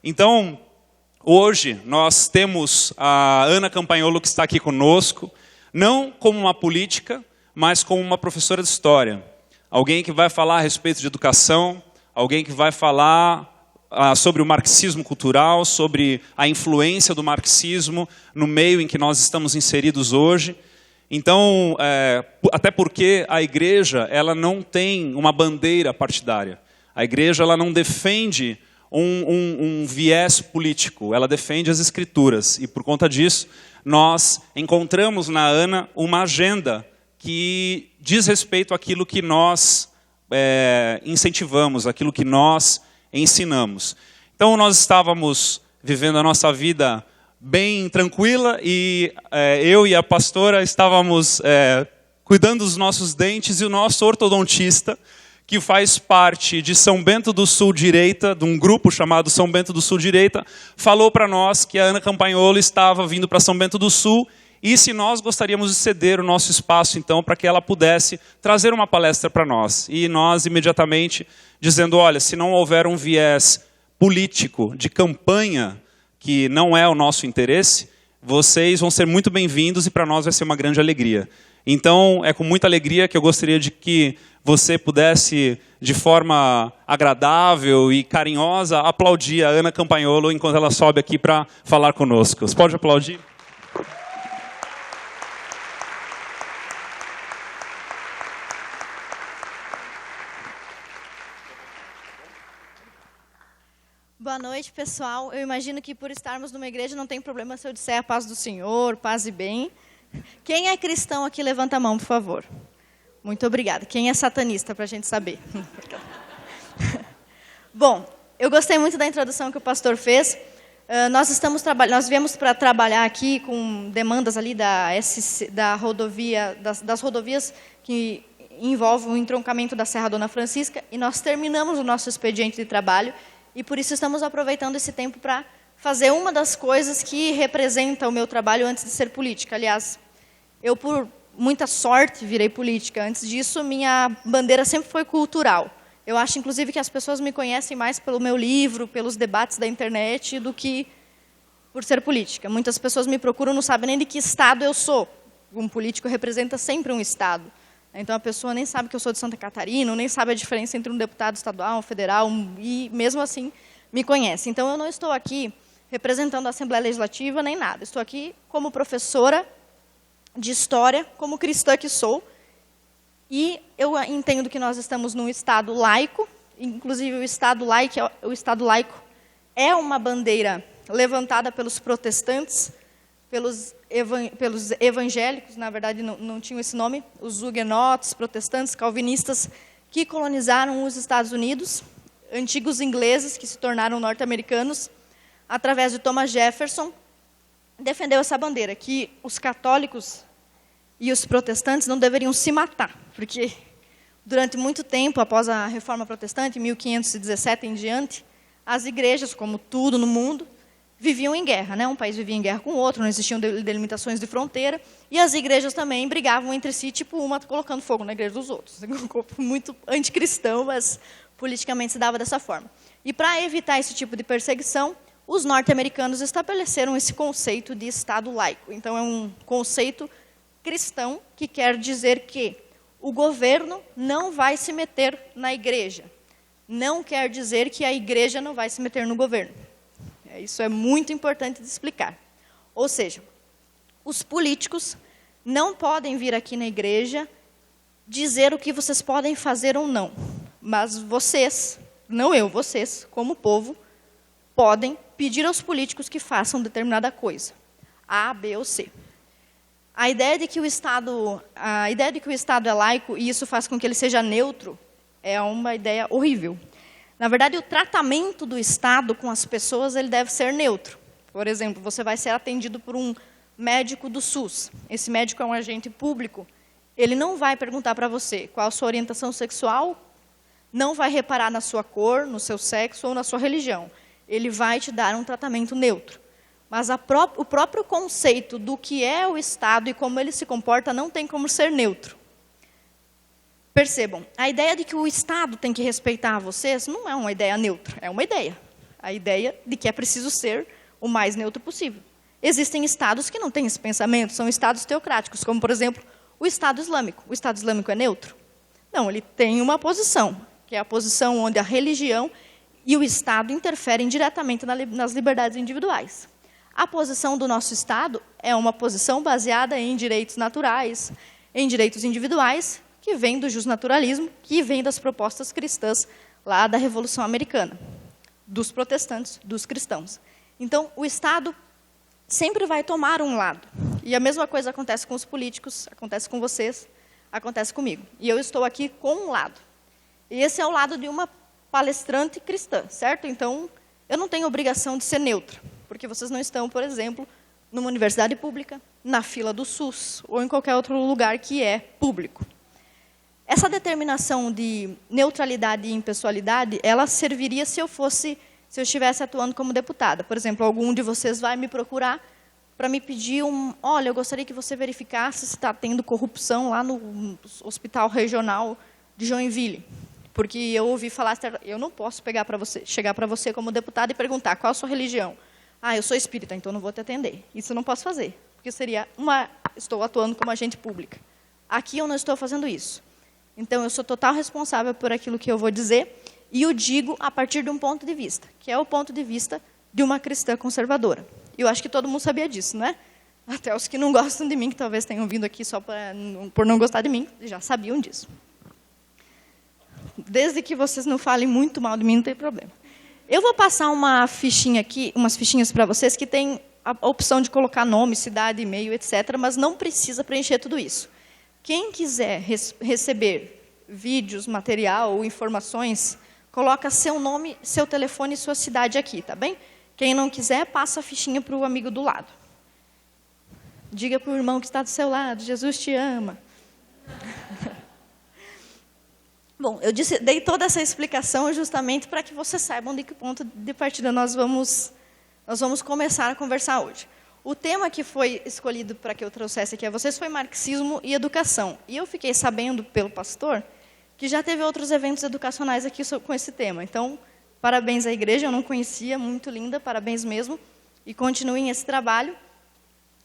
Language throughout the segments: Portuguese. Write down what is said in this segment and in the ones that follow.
Então, hoje nós temos a Ana Campagnolo que está aqui conosco, não como uma política, mas como uma professora de história. Alguém que vai falar a respeito de educação, alguém que vai falar sobre o marxismo cultural, sobre a influência do marxismo no meio em que nós estamos inseridos hoje. Então, até porque a igreja ela não tem uma bandeira partidária. A igreja ela não defende um viés político, ela defende as escrituras. E por conta disso, nós encontramos na Ana uma agenda que diz respeito àquilo que nós incentivamos, aquilo que nós ensinamos. Então nós estávamos vivendo a nossa vida bem tranquila e eu e a pastora estávamos cuidando dos nossos dentes e o nosso ortodontista, que faz parte de São Bento do Sul Direita, de um grupo chamado São Bento do Sul Direita, falou para nós que a Ana Campagnolo estava vindo para São Bento do Sul e se nós gostaríamos de ceder o nosso espaço, então, para que ela pudesse trazer uma palestra para nós. E nós, imediatamente, dizendo, olha, se não houver um viés político de campanha, que não é o nosso interesse, vocês vão ser muito bem-vindos e para nós vai ser uma grande alegria. Então, é com muita alegria que eu gostaria de que você pudesse, de forma agradável e carinhosa, aplaudir a Ana Campagnolo enquanto ela sobe aqui para falar conosco. Você pode aplaudir? Boa noite, pessoal. Eu imagino que por estarmos numa igreja não tem problema se eu disser a paz do Senhor, paz e bem. Quem é cristão aqui, levanta a mão, por favor. Muito obrigada. Quem é satanista, para a gente saber. Bom, eu gostei muito da introdução que o pastor fez. Nós viemos para trabalhar aqui com demandas ali das rodovias que envolvem o entroncamento da Serra Dona Francisca, e nós terminamos o nosso expediente de trabalho, e por isso estamos aproveitando esse tempo para fazer uma das coisas que representa o meu trabalho antes de ser política. Aliás, eu, por muita sorte, virei política. Antes disso, minha bandeira sempre foi cultural. Eu acho, inclusive, que as pessoas me conhecem mais pelo meu livro, pelos debates da internet, do que por ser política. Muitas pessoas me procuram, não sabem nem de que estado eu sou. Um político representa sempre um estado. Então, a pessoa nem sabe que eu sou de Santa Catarina, nem sabe a diferença entre um deputado estadual, um federal, e mesmo assim me conhece. Então, eu não estou aqui representando a Assembleia Legislativa, nem nada. Estou aqui como professora de História, como cristã que sou. E eu entendo que nós estamos num Estado laico, inclusive o Estado laico é uma bandeira levantada pelos protestantes, pelos evangélicos, na verdade não tinham esse nome, os huguenotes, protestantes, calvinistas, que colonizaram os Estados Unidos, antigos ingleses que se tornaram norte-americanos, através de Thomas Jefferson, defendeu essa bandeira, que os católicos e os protestantes não deveriam se matar, porque durante muito tempo, após a Reforma Protestante, em 1517 em diante, as igrejas, como tudo no mundo, viviam em guerra, né? Um país vivia em guerra com o outro, não existiam delimitações de fronteira, e as igrejas também brigavam entre si, tipo uma colocando fogo na igreja dos outros. Muito anticristão, mas politicamente se dava dessa forma. E para evitar esse tipo de perseguição, os norte-americanos estabeleceram esse conceito de Estado laico. Então, é um conceito cristão que quer dizer que o governo não vai se meter na igreja. Não quer dizer que a igreja não vai se meter no governo. Isso é muito importante de explicar. Ou seja, os políticos não podem vir aqui na igreja dizer o que vocês podem fazer ou não. Mas vocês, não eu, vocês, como povo, podem pedir aos políticos que façam determinada coisa. A, B ou C. A ideia de que o Estado é laico e isso faz com que ele seja neutro é uma ideia horrível. Na verdade, o tratamento do Estado com as pessoas ele deve ser neutro. Por exemplo, você vai ser atendido por um médico do SUS. Esse médico é um agente público. Ele não vai perguntar para você qual a sua orientação sexual, não vai reparar na sua cor, no seu sexo ou na sua religião. Ele vai te dar um tratamento neutro. Mas o próprio conceito do que é o Estado e como ele se comporta não tem como ser neutro. Percebam, a ideia de que o Estado tem que respeitar vocês não é uma ideia neutra, é uma ideia. a ideia de que é preciso ser o mais neutro possível. Existem estados que não têm esse pensamento, são estados teocráticos, como, por exemplo, o Estado Islâmico. O Estado Islâmico é neutro? Não, ele tem uma posição, que é a posição onde a religião e o Estado interferem diretamente nas liberdades individuais. A posição do nosso Estado é uma posição baseada em direitos naturais, em direitos individuais, que vem do justnaturalismo, que vem das propostas cristãs lá da Revolução Americana, dos protestantes, dos cristãos. Então, o Estado sempre vai tomar um lado. E a mesma coisa acontece com os políticos, acontece com vocês, acontece comigo. E eu estou aqui com um lado. E esse é o lado de uma palestrante cristã, certo? Então, eu não tenho obrigação de ser neutra, porque vocês não estão, por exemplo, numa universidade pública, na fila do SUS, ou em qualquer outro lugar que é público. Essa determinação de neutralidade e impessoalidade, ela serviria se eu estivesse atuando como deputada. Por exemplo, algum de vocês vai me procurar para me pedir olha, eu gostaria que você verificasse se está tendo corrupção lá no hospital regional de Joinville. Porque eu ouvi falar, eu não posso chegar para você como deputada e perguntar qual a sua religião. Ah, eu sou espírita, então não vou te atender. Isso eu não posso fazer, porque estou atuando como agente pública. Aqui eu não estou fazendo isso. Então, eu sou total responsável por aquilo que eu vou dizer e o digo a partir de um ponto de vista, que é o ponto de vista de uma cristã conservadora. E eu acho que todo mundo sabia disso, não é? Até os que não gostam de mim, que talvez tenham vindo aqui só por não gostar de mim, já sabiam disso. Desde que vocês não falem muito mal de mim, não tem problema. Eu vou passar uma fichinha aqui, umas fichinhas para vocês que tem a opção de colocar nome, cidade, e-mail, etc., mas não precisa preencher tudo isso. Quem quiser receber vídeos, material ou informações, coloca seu nome, seu telefone e sua cidade aqui, tá bem? Quem não quiser, passa a fichinha para o amigo do lado. Diga para o irmão que está do seu lado, Jesus te ama. Bom, eu dei toda essa explicação justamente para que vocês saibam de que ponto de partida nós vamos começar a conversar hoje. O tema que foi escolhido para que eu trouxesse aqui a vocês foi marxismo e educação. E eu fiquei sabendo pelo pastor que já teve outros eventos educacionais aqui com esse tema. Então, parabéns à igreja, eu não conhecia, muito linda, parabéns mesmo. E continuem esse trabalho,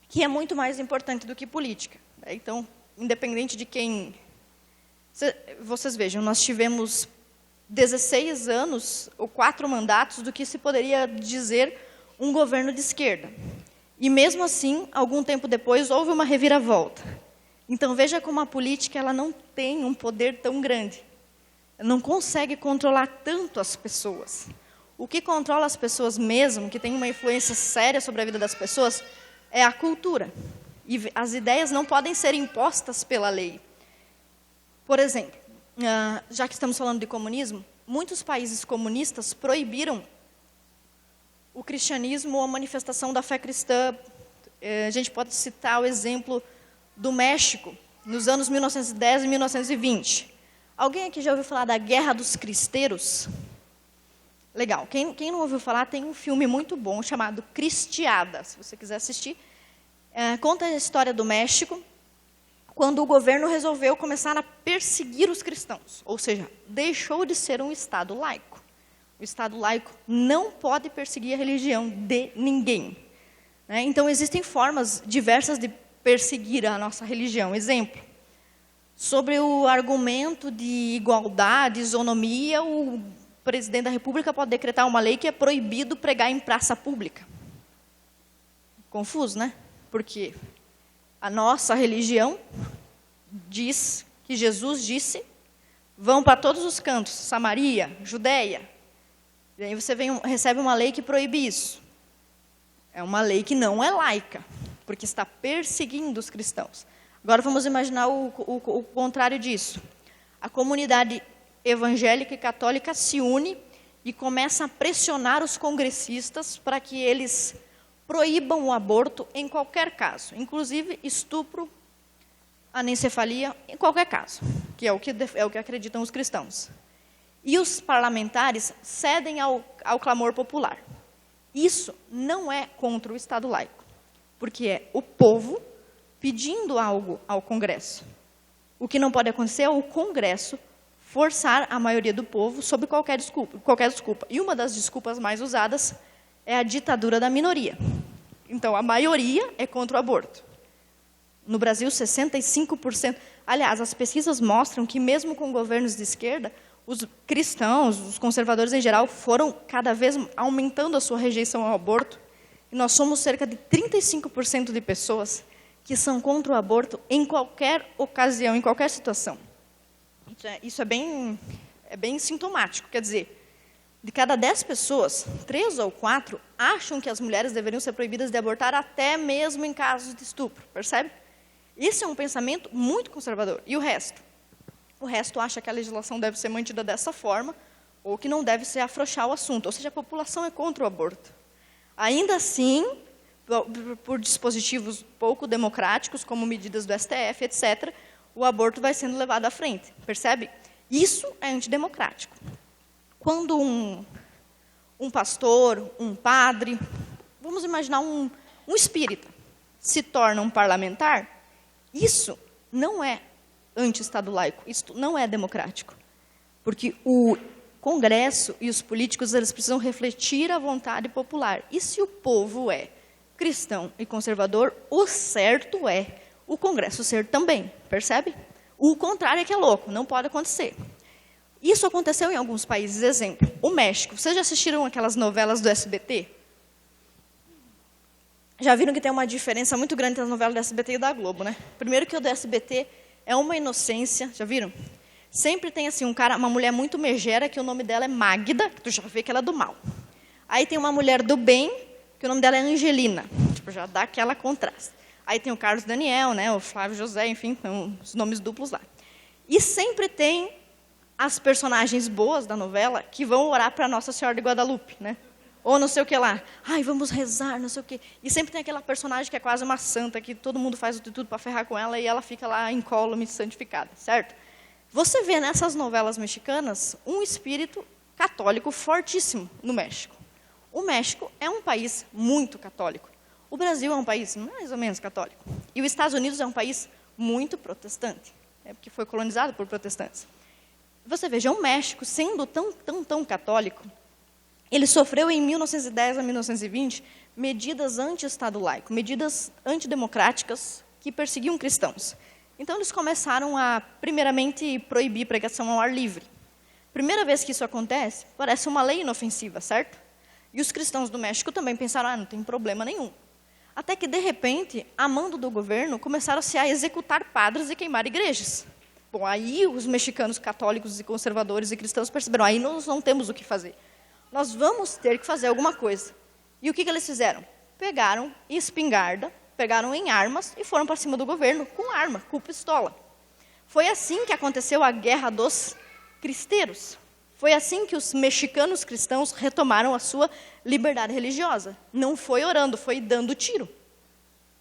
que é muito mais importante do que política. Então, independente de quem... Vocês vejam, nós tivemos 16 anos, ou 4 mandatos, do que se poderia dizer um governo de esquerda. E mesmo assim, algum tempo depois, houve uma reviravolta. Então, veja como a política ela não tem um poder tão grande. Não consegue controlar tanto as pessoas. O que controla as pessoas mesmo, que tem uma influência séria sobre a vida das pessoas, é a cultura. E as ideias não podem ser impostas pela lei. Por exemplo, já que estamos falando de comunismo, muitos países comunistas proibiram o cristianismo ou a manifestação da fé cristã. A gente pode citar o exemplo do México, nos anos 1910 e 1920. Alguém aqui já ouviu falar da Guerra dos Cristeiros? Legal. Quem não ouviu falar, tem um filme muito bom chamado Cristiada, se você quiser assistir. Conta a história do México, quando o governo resolveu começar a perseguir os cristãos. Ou seja, deixou de ser um Estado laico. O Estado laico não pode perseguir a religião de ninguém. Então, existem formas diversas de perseguir a nossa religião. Exemplo, sobre o argumento de igualdade, isonomia, o presidente da República pode decretar uma lei que é proibido pregar em praça pública. Confuso, né? Porque a nossa religião diz que Jesus disse, vão para todos os cantos, Samaria, Judeia. E aí você recebe uma lei que proíbe isso. É uma lei que não é laica, porque está perseguindo os cristãos. Agora vamos imaginar o contrário disso. A comunidade evangélica e católica se une e começa a pressionar os congressistas para que eles proíbam o aborto em qualquer caso, inclusive estupro, anencefalia, em qualquer caso, que é o que acreditam os cristãos. E os parlamentares cedem ao clamor popular. Isso não é contra o Estado laico, porque é o povo pedindo algo ao Congresso. O que não pode acontecer é o Congresso forçar a maioria do povo sob qualquer desculpa. E uma das desculpas mais usadas é a ditadura da minoria. Então, a maioria é contra o aborto. No Brasil, 65%. Aliás, as pesquisas mostram que, mesmo com governos de esquerda, os cristãos, os conservadores em geral, foram cada vez aumentando a sua rejeição ao aborto. E nós somos cerca de 35% de pessoas que são contra o aborto em qualquer ocasião, em qualquer situação. Isso é bem sintomático. Quer dizer, de cada 10 pessoas, 3 ou 4 acham que as mulheres deveriam ser proibidas de abortar até mesmo em casos de estupro. Percebe? Esse é um pensamento muito conservador. E o resto? O resto acha que a legislação deve ser mantida dessa forma ou que não deve se afrouxar o assunto. Ou seja, a população é contra o aborto. Ainda assim, por dispositivos pouco democráticos, como medidas do STF, etc., o aborto vai sendo levado à frente. Percebe? Isso é antidemocrático. Quando um pastor, um padre, vamos imaginar um espírita, se torna um parlamentar, isso não é anti-Estado laico, isso não é democrático. Porque o Congresso e os políticos eles precisam refletir a vontade popular. E se o povo é cristão e conservador, o certo é o Congresso ser também, percebe? O contrário é que é louco, não pode acontecer. Isso aconteceu em alguns países, exemplo, o México. Vocês já assistiram aquelas novelas do SBT? Já viram que tem uma diferença muito grande entre as novelas do SBT e da Globo, né? Primeiro que o do SBT é uma inocência, já viram? Sempre tem assim uma mulher muito megera, que o nome dela é Magda, que tu já vê que ela é do mal. Aí tem uma mulher do bem, que o nome dela é Angelina, tipo, já dá aquela contraste. Aí tem o Carlos Daniel, né, o Flávio José, enfim, os nomes duplos lá. E sempre tem as personagens boas da novela que vão orar para Nossa Senhora de Guadalupe, né? Ou não sei o que lá. Ai, vamos rezar, não sei o quê. E sempre tem aquela personagem que é quase uma santa, que todo mundo faz de tudo para ferrar com ela, e ela fica lá incólume, santificada, certo? Você vê nessas novelas mexicanas um espírito católico fortíssimo no México. O México é um país muito católico. O Brasil é um país mais ou menos católico. E os Estados Unidos é um país muito protestante, porque foi colonizado por protestantes. Você veja, o México, sendo tão católico, ele sofreu em 1910 a 1920 medidas anti-Estado laico, medidas antidemocráticas que perseguiam cristãos. Então, eles começaram a, primeiramente, proibir pregação ao ar livre. Primeira vez que isso acontece, parece uma lei inofensiva, certo? E os cristãos do México também pensaram, não tem problema nenhum. Até que, de repente, a mando do governo, começaram-se a executar padres e queimar igrejas. Bom, aí os mexicanos católicos e conservadores e cristãos perceberam, aí nós não temos o que fazer. Nós vamos ter que fazer alguma coisa. E o que eles fizeram? Pegaram espingarda, pegaram em armas e foram para cima do governo com arma, com pistola. Foi assim que aconteceu a Guerra dos Cristeiros. Foi assim que os mexicanos cristãos retomaram a sua liberdade religiosa. Não foi orando, foi dando tiro.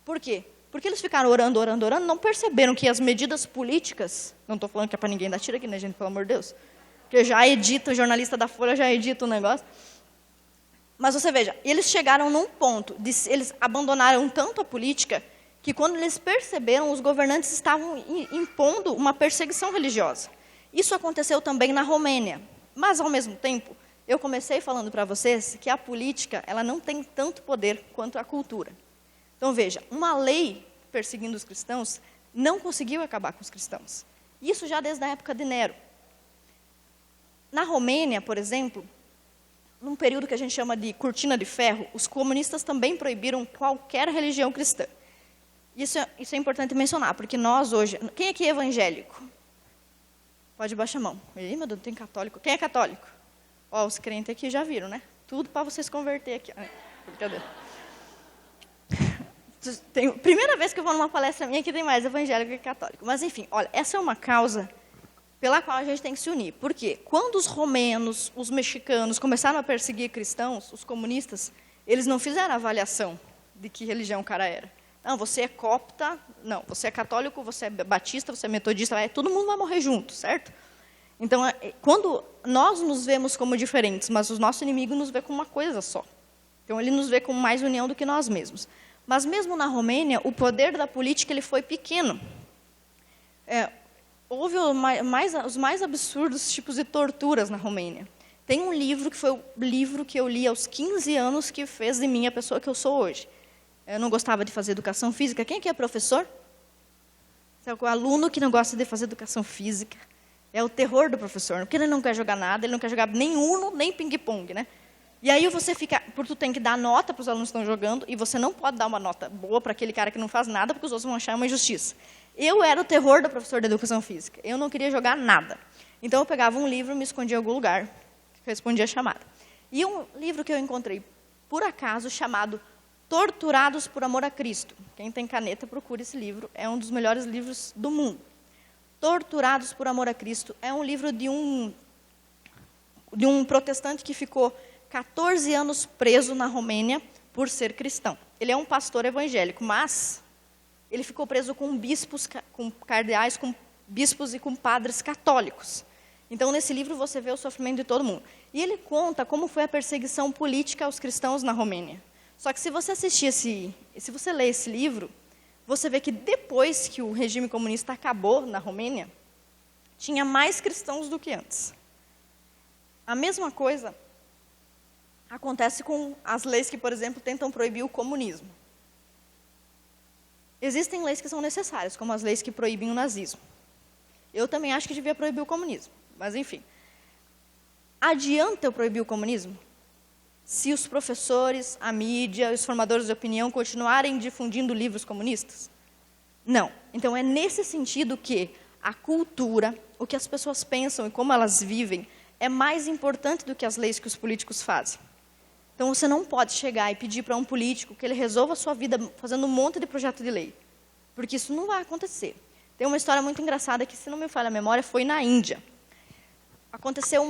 Por quê? Porque eles ficaram orando, não perceberam que as medidas políticas... Não estou falando que é para ninguém dar tiro aqui, né, gente? Pelo amor de Deus. Porque já edita, o jornalista da Folha já edita o negócio. Mas você veja, eles chegaram num ponto, eles abandonaram tanto a política, que quando eles perceberam, os governantes estavam impondo uma perseguição religiosa. Isso aconteceu também na Romênia. Mas, ao mesmo tempo, eu comecei falando para vocês que a política ela não tem tanto poder quanto a cultura. Então, veja, uma lei perseguindo os cristãos não conseguiu acabar com os cristãos. Isso já desde a época de Nero. Na Romênia, por exemplo, num período que a gente chama de cortina de ferro, os comunistas também proibiram qualquer religião cristã. Isso é importante mencionar, porque nós hoje... Quem aqui é evangélico? Pode baixar a mão. Ih, meu Deus, tem católico. Quem é católico? Ó, os crentes aqui já viram, né? Tudo para vocês converter aqui. Brincadeira. Primeira vez que eu vou numa palestra minha que tem mais evangélico que católico. Mas, enfim, olha, essa é uma causa pela qual a gente tem que se unir. Por quê? Quando os romenos, os mexicanos começaram a perseguir cristãos, os comunistas, eles não fizeram avaliação de que religião o cara era. Não, você é copta, não, você é católico, você é batista, você é metodista, todo mundo vai morrer junto, certo? Então, quando nós nos vemos como diferentes, mas o nosso inimigo nos vê como uma coisa só. Então, ele nos vê com mais união do que nós mesmos. Mas mesmo na Romênia, o poder da política ele foi pequeno. houve os mais absurdos tipos de torturas na Romênia. Tem um livro que foi o livro que eu li aos 15 anos que fez de mim a pessoa que eu sou hoje. Eu não gostava de fazer educação física. Quem aqui é professor? O aluno que não gosta de fazer educação física é o terror do professor, porque ele não quer jogar nada, ele não quer jogar nem Uno, nem ping-pong, né? E aí você fica, porque tu tem que dar nota para os alunos que estão jogando, e você não pode dar uma nota boa para aquele cara que não faz nada, porque os outros vão achar uma injustiça. Eu era o terror do professor de educação física. Eu não queria jogar nada. Então eu pegava um livro e me escondia em algum lugar, respondia a chamada. E um livro que eu encontrei, por acaso, chamado Torturados por Amor a Cristo. Quem tem caneta, procure esse livro. É um dos melhores livros do mundo. Torturados por Amor a Cristo é um livro de um protestante que ficou 14 anos preso na Romênia por ser cristão. Ele é um pastor evangélico, mas ele ficou preso com bispos, com cardeais, com bispos e com padres católicos. Então, nesse livro, você vê o sofrimento de todo mundo. E ele conta como foi a perseguição política aos cristãos na Romênia. Só que se você se você ler esse livro, você vê que depois que o regime comunista acabou na Romênia, tinha mais cristãos do que antes. A mesma coisa acontece com as leis que, por exemplo, tentam proibir o comunismo. Existem leis que são necessárias, como as leis que proíbem o nazismo. Eu também acho que devia proibir o comunismo, mas enfim. Adianta eu proibir o comunismo? Se os professores, a mídia, os formadores de opinião continuarem difundindo livros comunistas? Não. Então, é nesse sentido que a cultura, o que as pessoas pensam e como elas vivem, é mais importante do que as leis que os políticos fazem. Então, você não pode chegar e pedir para um político que ele resolva a sua vida fazendo um monte de projeto de lei, porque isso não vai acontecer. Tem uma história muito engraçada que, se não me falha a memória, foi na Índia. Aconteceu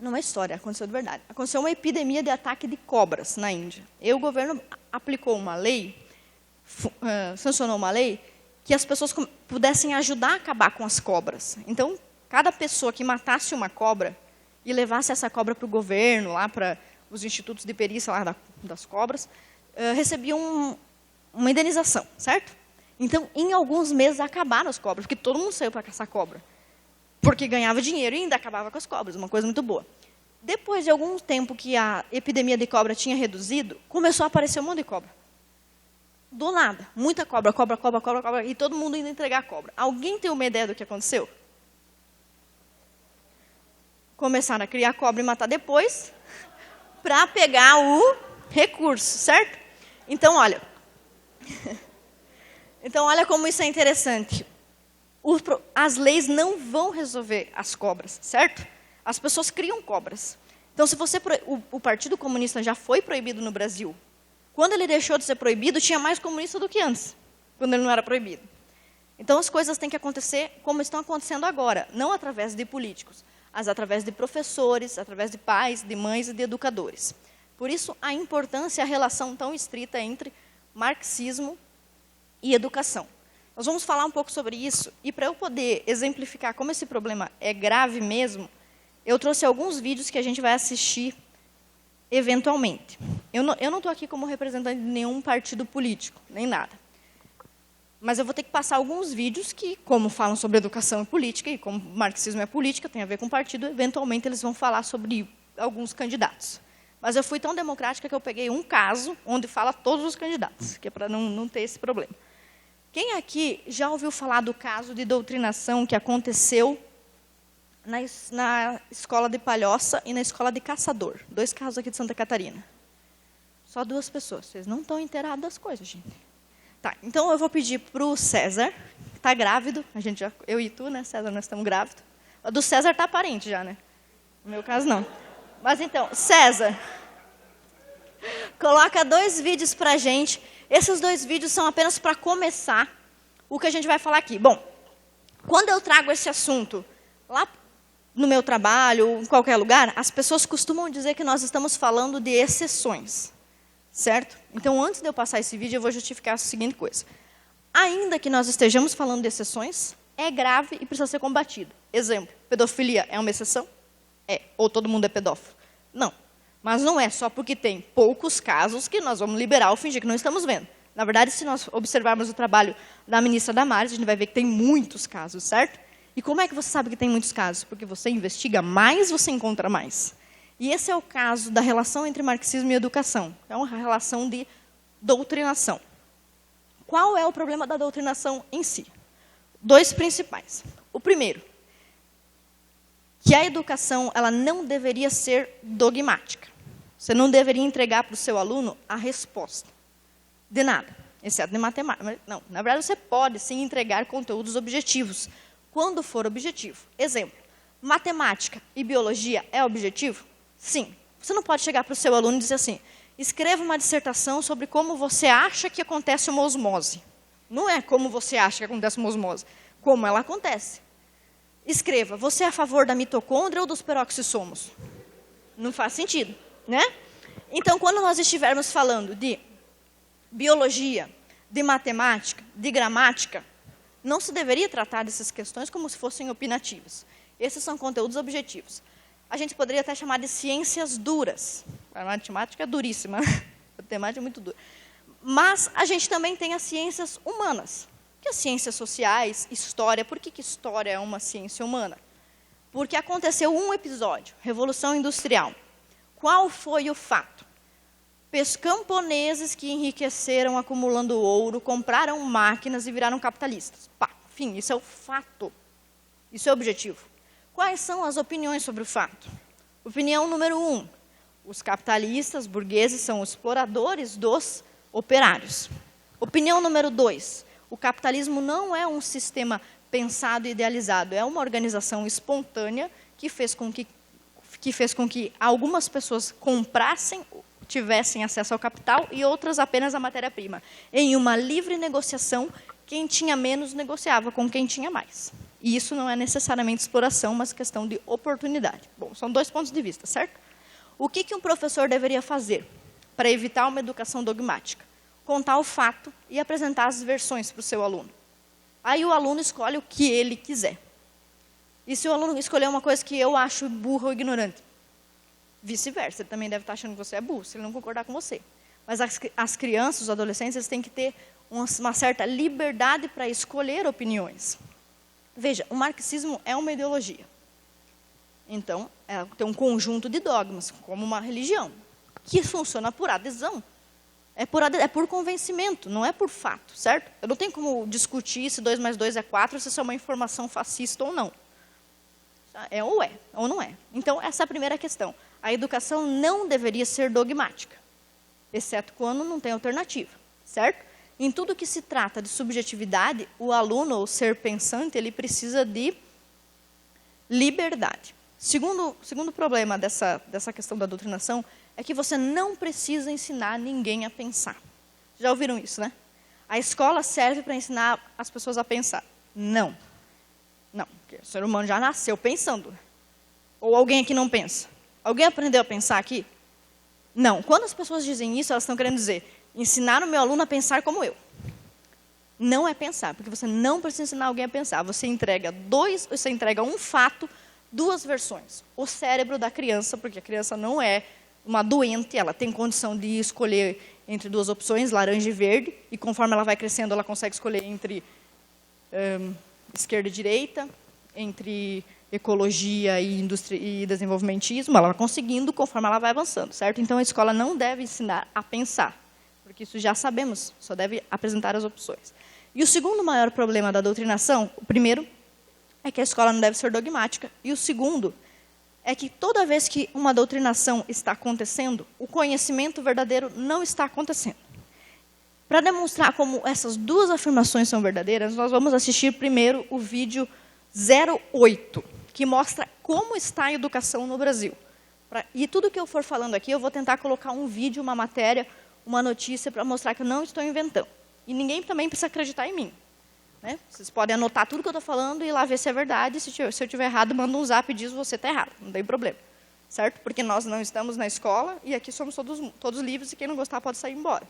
não é história, aconteceu de verdade. Aconteceu uma epidemia de ataque de cobras na Índia. E o governo aplicou uma lei, sancionou uma lei, que as pessoas pudessem ajudar a acabar com as cobras. Então, cada pessoa que matasse uma cobra e levasse essa cobra para o governo, lá para os institutos de perícia lá das cobras, recebia uma indenização, certo? Então, em alguns meses, acabaram as cobras, porque todo mundo saiu para caçar cobra. Porque ganhava dinheiro e ainda acabava com as cobras, uma coisa muito boa. Depois de algum tempo que a epidemia de cobra tinha reduzido, começou a aparecer um monte de cobra. Do nada, muita cobra, e todo mundo indo entregar a cobra. Alguém tem uma ideia do que aconteceu? Começaram a criar cobra e matar depois, para pegar o recurso, certo? Então, olha como isso é interessante. As leis não vão resolver as cobras, certo? As pessoas criam cobras. Então, se o Partido Comunista já foi proibido no Brasil, quando ele deixou de ser proibido, tinha mais comunista do que antes, quando ele não era proibido. Então, as coisas têm que acontecer como estão acontecendo agora, não através de políticos, mas através de professores, através de pais, de mães e de educadores. Por isso, a importância e a relação tão estrita entre marxismo e educação. Nós vamos falar um pouco sobre isso, e para eu poder exemplificar como esse problema é grave mesmo, eu trouxe alguns vídeos que a gente vai assistir eventualmente. Eu não estou aqui como representante de nenhum partido político, nem nada. Mas eu vou ter que passar alguns vídeos que, como falam sobre educação e política, e como marxismo é política, tem a ver com partido, eventualmente eles vão falar sobre alguns candidatos. Mas eu fui tão democrática que eu peguei um caso onde fala todos os candidatos, que é para não ter esse problema. Quem aqui já ouviu falar do caso de doutrinação que aconteceu na escola de Palhoça e na escola de Caçador? 2 casos aqui de Santa Catarina. Só 2 pessoas. Vocês não estão inteirados das coisas, gente. Tá, então eu vou pedir para o César, que está grávido. Eu e tu, né, César, nós estamos grávidos. A do César está aparente já, né? No meu caso, não. Mas então, César, coloca 2 vídeos para a gente. Esses 2 vídeos são apenas para começar o que a gente vai falar aqui. Bom, quando eu trago esse assunto lá no meu trabalho, ou em qualquer lugar, as pessoas costumam dizer que nós estamos falando de exceções, certo? Então, antes de eu passar esse vídeo, eu vou justificar a seguinte coisa. Ainda que nós estejamos falando de exceções, é grave e precisa ser combatido. Exemplo, pedofilia é uma exceção? É. Ou todo mundo é pedófilo? Não. Mas não é só porque tem poucos casos que nós vamos liberar ou fingir que não estamos vendo. Na verdade, se nós observarmos o trabalho da ministra Damares, a gente vai ver que tem muitos casos, certo? E como é que você sabe que tem muitos casos? Porque você investiga mais, você encontra mais. E esse é o caso da relação entre marxismo e educação. É uma relação de doutrinação. Qual é o problema da doutrinação em si? Dois principais. O primeiro, que a educação ela não deveria ser dogmática. Você não deveria entregar para o seu aluno a resposta de nada, exceto de matemática. Não, na verdade, você pode sim entregar conteúdos objetivos, quando for objetivo. Exemplo, matemática e biologia é objetivo? Sim. Você não pode chegar para o seu aluno e dizer assim, escreva uma dissertação sobre como você acha que acontece uma osmose. Não é como você acha que acontece uma osmose, como ela acontece. Escreva, você é a favor da mitocôndria ou dos peroxissomos? Não faz sentido, né? Então, quando nós estivermos falando de biologia, de matemática, de gramática, não se deveria tratar dessas questões como se fossem opinativas. Esses são conteúdos objetivos. A gente poderia até chamar de ciências duras. A matemática é duríssima, a matemática é muito dura. Mas a gente também tem as ciências humanas, que as ciências sociais, história. Por que história é uma ciência humana? Porque aconteceu um episódio, Revolução Industrial. Qual foi o fato? Camponeses que enriqueceram acumulando ouro, compraram máquinas e viraram capitalistas. Pá, enfim, isso é o fato. Isso é o objetivo. Quais são as opiniões sobre o fato? Opinião número 1. Os capitalistas, burgueses, são os exploradores dos operários. Opinião número 2. O capitalismo não é um sistema pensado e idealizado. É uma organização espontânea que fez com que algumas pessoas comprassem, tivessem acesso ao capital e outras apenas à matéria-prima. Em uma livre negociação, quem tinha menos negociava com quem tinha mais. E isso não é necessariamente exploração, mas questão de oportunidade. Bom, são 2 pontos de vista, certo? O que um professor deveria fazer para evitar uma educação dogmática? Contar o fato e apresentar as versões para o seu aluno. Aí o aluno escolhe o que ele quiser. E se o aluno escolher uma coisa que eu acho burra ou ignorante? Vice-versa, ele também deve estar achando que você é burro, se ele não concordar com você. Mas as crianças, os adolescentes, eles têm que ter uma certa liberdade para escolher opiniões. Veja, o marxismo é uma ideologia. Então, tem um conjunto de dogmas, como uma religião, que funciona por adesão. É por convencimento, não é por fato, certo? Eu não tenho como discutir se 2 mais 2 é 4, se isso é uma informação fascista ou não. É ou não é. Então, essa é a primeira questão. A educação não deveria ser dogmática, exceto quando não tem alternativa, certo? Em tudo que se trata de subjetividade, o aluno, ou ser pensante, ele precisa de liberdade. Segundo problema dessa questão da doutrinação é que você não precisa ensinar ninguém a pensar. Já ouviram isso, né? A escola serve para ensinar as pessoas a pensar. Não. Não, porque o ser humano já nasceu pensando. Ou alguém aqui não pensa? Alguém aprendeu a pensar aqui? Não. Quando as pessoas dizem isso, elas estão querendo dizer, ensinar o meu aluno a pensar como eu. Não é pensar, porque você não precisa ensinar alguém a pensar. Você entrega um fato, 2 versões. O cérebro da criança, porque a criança não é uma doente, ela tem condição de escolher entre 2 opções, laranja e verde, e conforme ela vai crescendo, ela consegue escolher entre esquerda e direita, entre ecologia e desenvolvimentismo, ela vai conseguindo conforme ela vai avançando, certo? Então, a escola não deve ensinar a pensar, porque isso já sabemos, só deve apresentar as opções. E o segundo maior problema da doutrinação, o primeiro, é que a escola não deve ser dogmática, e o segundo é que toda vez que uma doutrinação está acontecendo, o conhecimento verdadeiro não está acontecendo. Para demonstrar como essas 2 afirmações são verdadeiras, nós vamos assistir primeiro o vídeo 08, que mostra como está a educação no Brasil. E tudo que eu for falando aqui, eu vou tentar colocar um vídeo, uma matéria, uma notícia, para mostrar que eu não estou inventando. E ninguém também precisa acreditar em mim. Né? Vocês podem anotar tudo que eu estou falando e ir lá ver se é verdade. Se eu estiver errado, manda um zap e diz você está errado. Não tem problema. Certo? Porque nós não estamos na escola e aqui somos todos livres e quem não gostar pode sair embora.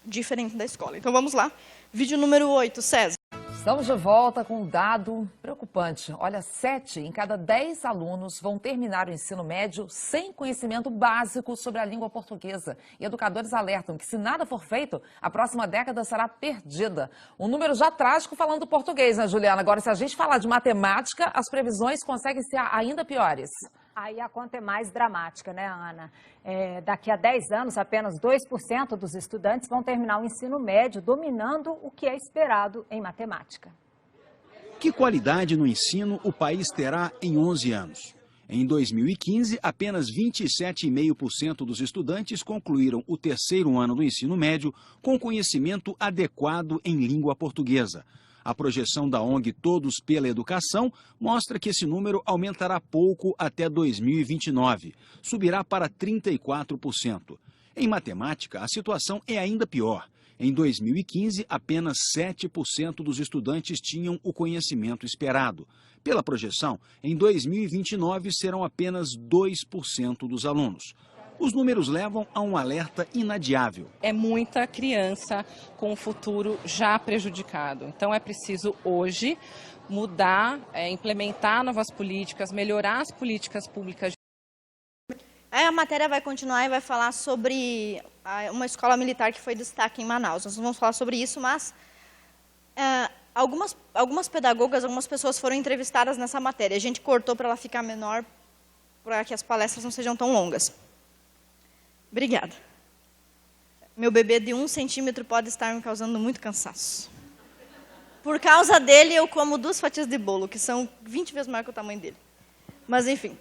Diferente da escola. Então, vamos lá. Vídeo número 8, César. Estamos de volta com um dado preocupante. Olha, 7 em cada 10 alunos vão terminar o ensino médio sem conhecimento básico sobre a língua portuguesa. E educadores alertam que, se nada for feito, a próxima década será perdida. Um número já trágico falando do português, né, Juliana? Agora, se a gente falar de matemática, as previsões conseguem ser ainda piores. Aí a conta é mais dramática, né, Ana? Daqui a 10 anos, apenas 2% dos estudantes vão terminar o ensino médio dominando o que é esperado em matemática. Que qualidade no ensino o país terá em 11 anos? Em 2015, apenas 27,5% dos estudantes concluíram o terceiro ano do ensino médio com conhecimento adequado em língua portuguesa. A projeção da ONG Todos pela Educação mostra que esse número aumentará pouco até 2029, subirá para 34%. Em matemática, a situação é ainda pior. Em 2015, apenas 7% dos estudantes tinham o conhecimento esperado. Pela projeção, em 2029 serão apenas 2% dos alunos. Os números levam a um alerta inadiável. É muita criança com o futuro já prejudicado. Então é preciso hoje mudar, implementar novas políticas, melhorar as políticas públicas. Aí a matéria vai continuar e vai falar sobre uma escola militar que foi destaque em Manaus. Nós vamos falar sobre isso, mas algumas pedagogas, algumas pessoas foram entrevistadas nessa matéria. A gente cortou para ela ficar menor, para que as palestras não sejam tão longas. Obrigada. Meu bebê de 1 centímetro pode estar me causando muito cansaço. Por causa dele, eu como 2 fatias de bolo, que são 20 vezes maior que o tamanho dele. Mas, enfim.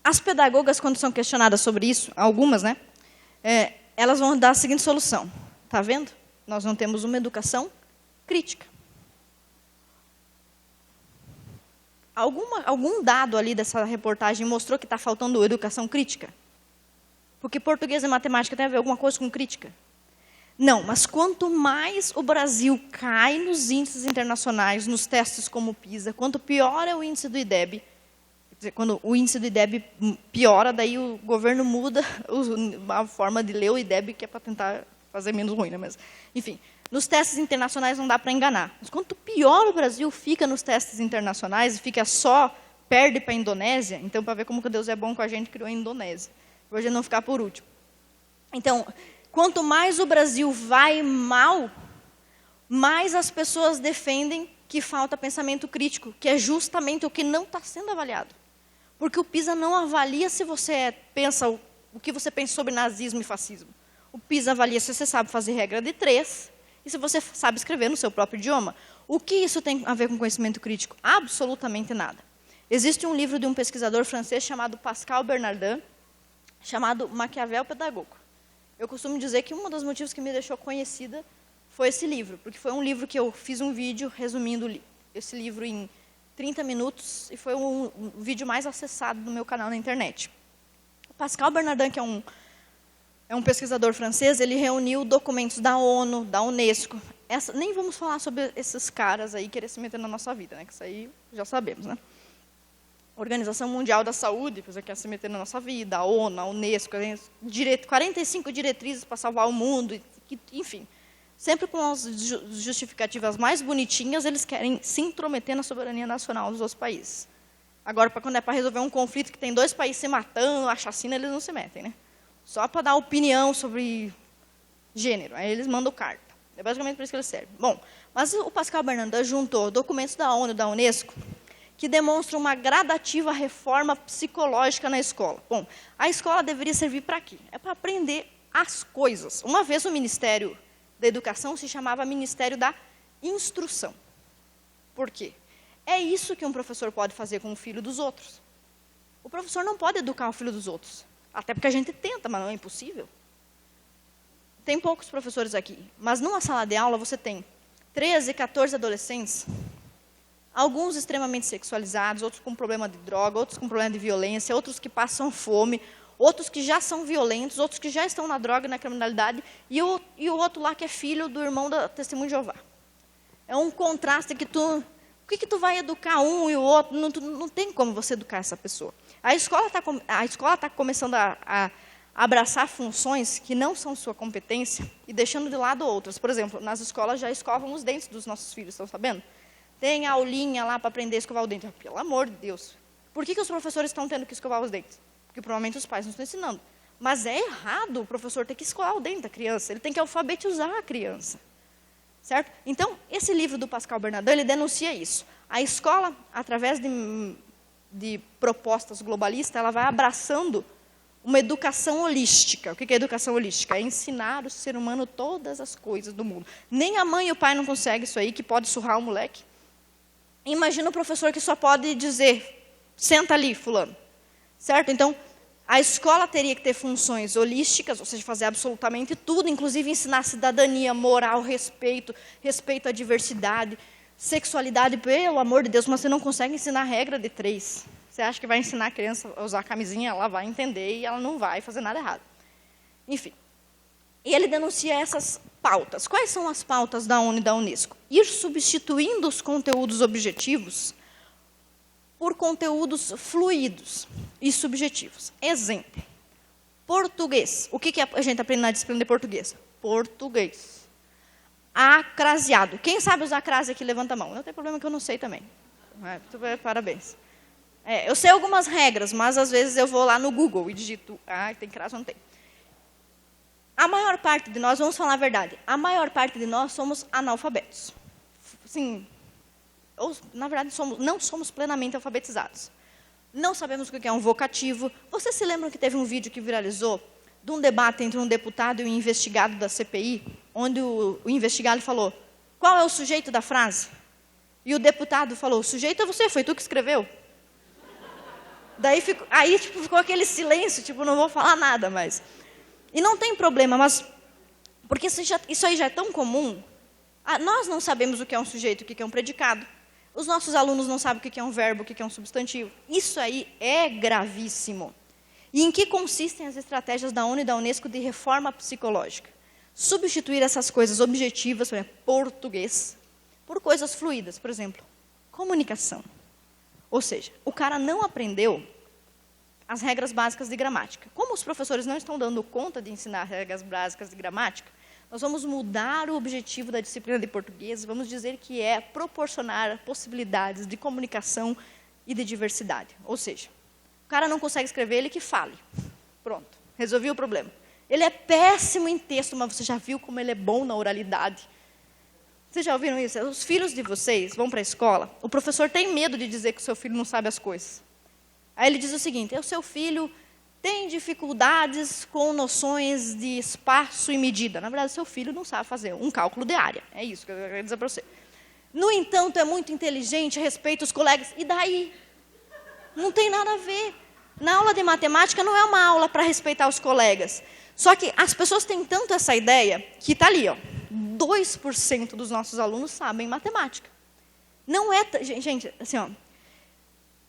As pedagogas, quando são questionadas sobre isso, algumas, né? Elas vão dar a seguinte solução. Tá vendo? Nós não temos uma educação crítica. Algum dado ali dessa reportagem mostrou que está faltando educação crítica? Porque português e matemática tem a ver alguma coisa com crítica? Não, mas quanto mais o Brasil cai nos índices internacionais, nos testes como o PISA, quanto pior é o índice do IDEB, quer dizer, quando o índice do IDEB piora, daí o governo muda a forma de ler o IDEB, que é para tentar fazer menos ruim, né? Mas, enfim, nos testes internacionais não dá para enganar. Mas quanto pior o Brasil fica nos testes internacionais, fica perde para a Indonésia, então, para ver como que Deus é bom com a gente, criou a Indonésia. Para a gente não ficar por último. Então, quanto mais o Brasil vai mal, mais as pessoas defendem que falta pensamento crítico, que é justamente o que não está sendo avaliado. Porque o PISA não avalia se você pensa o que você pensa sobre nazismo e fascismo. O PISA avalia se você sabe fazer regra de 3 e se você sabe escrever no seu próprio idioma. O que isso tem a ver com conhecimento crítico? Absolutamente nada. Existe um livro de um pesquisador francês chamado Pascal Bernardin, chamado Maquiavel Pedagogo. Eu costumo dizer que um dos motivos que me deixou conhecida foi esse livro, porque foi um livro que eu fiz um vídeo resumindo esse livro em 30 minutos e foi um vídeo mais acessado no meu canal na internet. O Pascal Bernardin, que é um pesquisador francês, ele reuniu documentos da ONU, da Unesco. Nem vamos falar sobre esses caras aí querer se meter na nossa vida, né? Que isso aí já sabemos, né? Organização Mundial da Saúde, que quer se meter na nossa vida, a ONU, a Unesco, 45 diretrizes para salvar o mundo, enfim. Sempre com as justificativas mais bonitinhas, eles querem se intrometer na soberania nacional dos outros países. Agora, quando é para resolver um conflito que tem 2 países se matando, a chacina, eles não se metem, né? Só para dar opinião sobre gênero, aí eles mandam carta. É basicamente para isso que eles servem. Bom, mas o Pascal Bernardin juntou documentos da ONU e da Unesco, que demonstra uma gradativa reforma psicológica na escola. Bom, a escola deveria servir para quê? É para aprender as coisas. Uma vez o Ministério da Educação se chamava Ministério da Instrução. Por quê? É isso que um professor pode fazer com o filho dos outros. O professor não pode educar o filho dos outros. Até porque a gente tenta, mas não é impossível. Tem poucos professores aqui, mas numa sala de aula você tem 13, 14 adolescentes, alguns extremamente sexualizados, outros com problema de droga, outros com problema de violência, outros que passam fome, outros que já são violentos, outros que já estão na droga e na criminalidade, e o outro lá que é filho do irmão da Testemunho de Jeová. É um contraste que o que tu vai educar um e o outro? Não tem como você educar essa pessoa. A escola tá começando a abraçar funções que não são sua competência e deixando de lado outras. Por exemplo, nas escolas já escovam os dentes dos nossos filhos, estão sabendo? Tem aulinha lá para aprender a escovar o dente. Pelo amor de Deus. Por que os professores estão tendo que escovar os dentes? Porque provavelmente os pais não estão ensinando. Mas é errado o professor ter que escovar o dente da criança. Ele tem que alfabetizar a criança. Certo? Então, esse livro do Pascal Bernardin, ele denuncia isso. A escola, através de propostas globalistas, ela vai abraçando uma educação holística. O que é educação holística? É ensinar o ser humano todas as coisas do mundo. Nem a mãe e o pai não conseguem isso aí, que pode surrar o moleque. Imagina o professor que só pode dizer, senta ali, fulano. Certo? Então, a escola teria que ter funções holísticas, ou seja, fazer absolutamente tudo, inclusive ensinar cidadania, moral, respeito à diversidade, sexualidade, pelo amor de Deus, mas você não consegue ensinar a regra de 3. Você acha que vai ensinar a criança a usar a camisinha, ela vai entender e ela não vai fazer nada errado. Enfim. E ele denuncia essas pautas. Quais são as pautas da ONU e da Unesco? Ir substituindo os conteúdos objetivos por conteúdos fluidos e subjetivos. Exemplo. Português. O que a gente aprende na disciplina de português? Português. Acraseado. Quem sabe usar crase aqui, levanta a mão. Não tem problema que eu não sei também. Parabéns. Eu sei algumas regras, mas às vezes eu vou lá no Google e digito, tem crase ou não tem. A maior parte de nós, vamos falar a verdade, a maior parte de nós somos analfabetos. Sim, na verdade, não somos plenamente alfabetizados. Não sabemos o que é um vocativo. Vocês se lembram que teve um vídeo que viralizou de um debate entre um deputado e um investigado da CPI, onde o investigado falou, qual é o sujeito da frase? E o deputado falou, o sujeito é você, foi tu que escreveu. Daí ficou aquele silêncio, não vou falar nada mais. E não tem problema, mas porque isso aí já é tão comum. Nós não sabemos o que é um sujeito, o que é um predicado. Os nossos alunos não sabem o que é um verbo, o que é um substantivo. Isso aí é gravíssimo. E em que consistem as estratégias da ONU e da Unesco de reforma psicológica? Substituir essas coisas objetivas, por exemplo, português, por coisas fluídas, por exemplo, comunicação. Ou seja, o cara não aprendeu as regras básicas de gramática. Como os professores não estão dando conta de ensinar regras básicas de gramática, nós vamos mudar o objetivo da disciplina de português, vamos dizer que é proporcionar possibilidades de comunicação e de diversidade. Ou seja, o cara não consegue escrever, ele que fale. Pronto, resolvi o problema. Ele é péssimo em texto, mas você já viu como ele é bom na oralidade. Vocês já ouviram isso? Os filhos de vocês vão para a escola, o professor tem medo de dizer que o seu filho não sabe as coisas. Aí ele diz o seguinte, o seu filho tem dificuldades com noções de espaço e medida. Na verdade, seu filho não sabe fazer um cálculo de área. É isso que eu quero dizer para você. No entanto, é muito inteligente, respeita os colegas. E daí? Não tem nada a ver. Na aula de matemática não é uma aula para respeitar os colegas. Só que as pessoas têm tanto essa ideia que está ali, 2% dos nossos alunos sabem matemática. Não é... Gente, assim,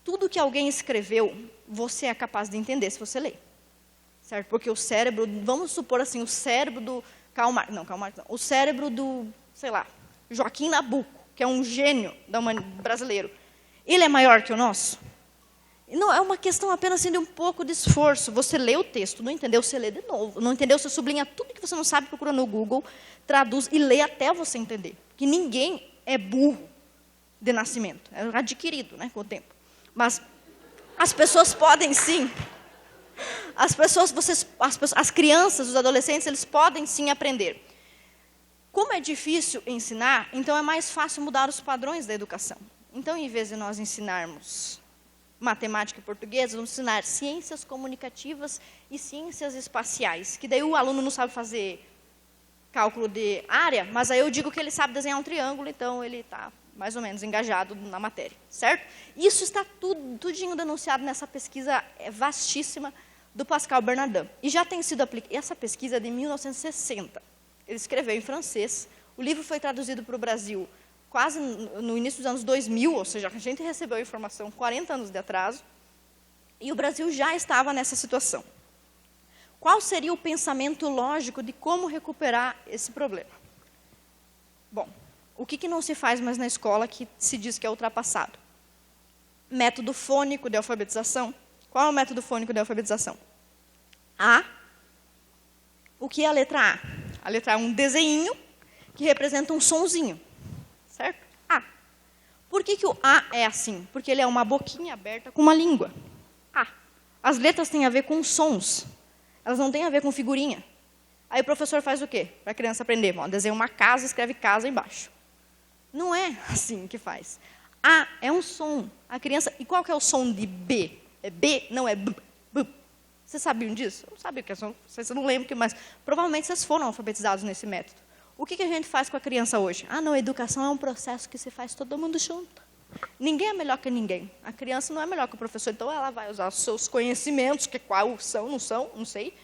tudo que alguém escreveu, você é capaz de entender se você ler. Certo? Porque o cérebro, vamos supor assim, o cérebro do Karl Marx, não, o cérebro do, sei lá, Joaquim Nabuco, que é um gênio brasileiro, ele é maior que o nosso? Não, é uma questão apenas assim, de um pouco de esforço. Você lê o texto, não entendeu, você lê de novo. Não entendeu, você sublinha tudo que você não sabe, procura no Google, traduz e lê até você entender. Porque ninguém é burro de nascimento, é adquirido, né, com o tempo. Mas as pessoas podem sim, as crianças, os adolescentes, eles podem sim aprender. Como é difícil ensinar, então é mais fácil mudar os padrões da educação. Então, em vez de nós ensinarmos matemática e português, vamos ensinar ciências comunicativas e ciências espaciais, que daí o aluno não sabe fazer cálculo de área, mas aí eu digo que ele sabe desenhar um triângulo, então ele está mais ou menos engajado na matéria, certo? Isso está tudinho denunciado nessa pesquisa vastíssima do Pascal Bernardin. E já tem sido aplicada, essa pesquisa é de 1960. Ele escreveu em francês, o livro foi traduzido para o Brasil quase no início dos anos 2000, ou seja, a gente recebeu a informação 40 anos de atraso, e o Brasil já estava nessa situação. Qual seria o pensamento lógico de como recuperar esse problema? Bom, o que não se faz mais na escola que se diz que é ultrapassado? Método fônico de alfabetização. Qual é o método fônico de alfabetização? A, que é a letra A? A letra A é um desenho que representa um sonzinho, certo? A. Por que o A é assim? Porque ele é uma boquinha aberta com uma língua. A. As letras têm a ver com sons. Elas não têm a ver com figurinha. Aí o professor faz o quê? Para a criança aprender. Bom, desenha uma casa, escreve casa embaixo. Não é assim que faz. A é um som. A criança... E qual que é o som de B? É B? Não, é B. B. Vocês sabiam disso? Eu não sabia, porque vocês não lembram, mas provavelmente vocês foram alfabetizados nesse método. O que a gente faz com a criança hoje? Ah, não, a educação é um processo que se faz todo mundo junto. Ninguém é melhor que ninguém. A criança não é melhor que o professor, então ela vai usar os seus conhecimentos, que quais são, não sei,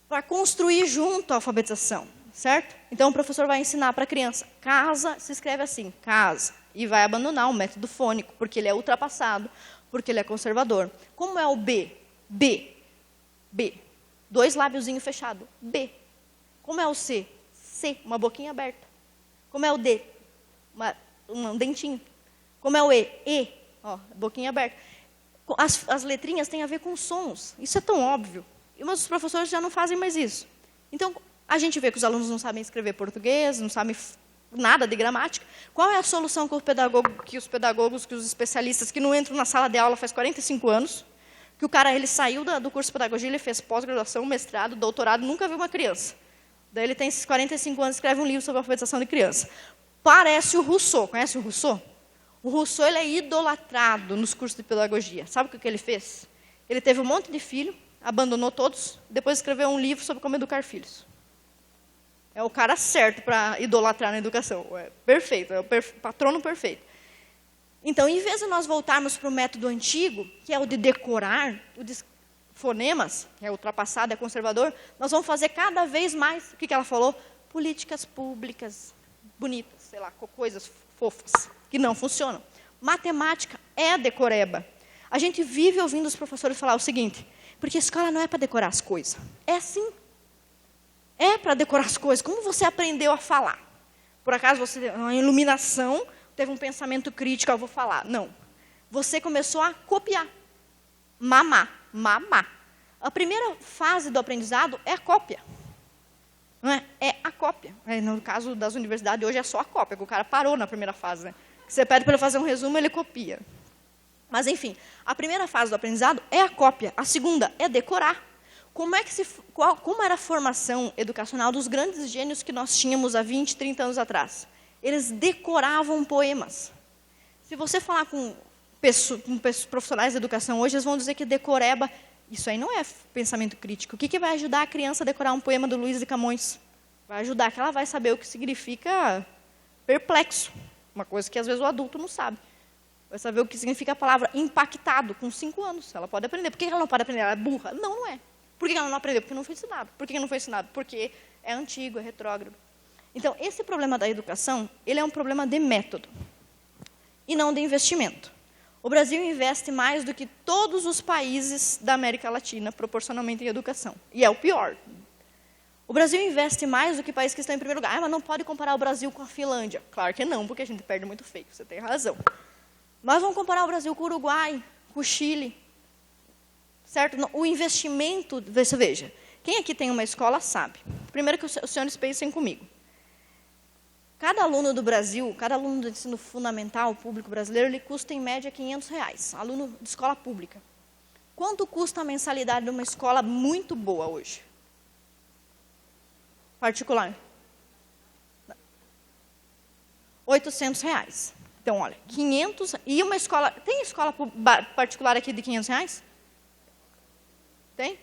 para construir junto a alfabetização, certo? Então o professor vai ensinar para a criança, casa se escreve assim, casa, e vai abandonar o método fônico, porque ele é ultrapassado, porque ele é conservador. Como é o B? B. B. 2 lábiozinhos fechados. B. Como é o C? C. Uma boquinha aberta. Como é o D? Um dentinho. Como é o E? E. Ó, boquinha aberta. As letrinhas têm a ver com sons. Isso é tão óbvio. Mas os professores já não fazem mais isso. Então, a gente vê que os alunos não sabem escrever português, não sabem nada de gramática. Qual é a solução que os pedagogos, que os especialistas que não entram na sala de aula faz 45 anos, que o cara ele saiu do curso de pedagogia, ele fez pós-graduação, mestrado, doutorado, nunca viu uma criança. Daí ele tem esses 45 anos e escreve um livro sobre a alfabetização de criança. Parece o Rousseau. Conhece o Rousseau? O Rousseau ele é idolatrado nos cursos de pedagogia. Sabe o que ele fez? Ele teve um monte de filho, abandonou todos, depois escreveu um livro sobre como educar filhos. É o cara certo para idolatrar na educação. É perfeito, é o patrono perfeito. Então, em vez de nós voltarmos para o método antigo, que é o de decorar, o de fonemas, que é ultrapassado, é conservador, nós vamos fazer cada vez mais, o que ela falou? Políticas públicas bonitas, sei lá, coisas fofas, que não funcionam. Matemática é decoreba. A gente vive ouvindo os professores falar o seguinte, porque a escola não é para decorar as coisas. É sim. É para decorar as coisas. Como você aprendeu a falar? Por acaso você teve uma iluminação, teve um pensamento crítico, eu vou falar. Não. Você começou a copiar. Mamar. A primeira fase do aprendizado é a cópia. Não é? É a cópia. No caso das universidades, hoje é só a cópia, que o cara parou na primeira fase. Né? Você pede para ele fazer um resumo, ele copia. Mas, enfim, a primeira fase do aprendizado é a cópia. A segunda é decorar. Como era a formação educacional dos grandes gênios que nós tínhamos há 20, 30 anos atrás? Eles decoravam poemas. Se você falar com profissionais de educação hoje, eles vão dizer que decoreba, isso aí não é pensamento crítico. O que vai ajudar a criança a decorar um poema do Luiz de Camões? Vai ajudar que ela vai saber o que significa perplexo. Uma coisa que, às vezes, o adulto não sabe. Vai saber o que significa a palavra impactado, com 5 anos. Ela pode aprender. Por que ela não pode aprender? Ela é burra? Não, não é. Por que ela não aprendeu? Porque não foi ensinado. Por que não foi ensinado? Porque é antigo, é retrógrado. Então, esse problema da educação, ele é um problema de método e não de investimento. O Brasil investe mais do que todos os países da América Latina, proporcionalmente em educação. E é o pior. O Brasil investe mais do que países que estão em primeiro lugar. Ah, mas não pode comparar o Brasil com a Finlândia. Claro que não, porque a gente perde muito feio. Você tem razão. Mas vamos comparar o Brasil com o Uruguai, com o Chile. Certo? O investimento, você veja, quem aqui tem uma escola sabe. Primeiro que os senhores pensem comigo. Cada aluno do Brasil, cada aluno do ensino fundamental público brasileiro, ele custa em média R$500, aluno de escola pública. Quanto custa a mensalidade de uma escola muito boa hoje? Particular? R$800. Então, olha, 500... E uma escola... Tem escola particular aqui de R$500? Tem?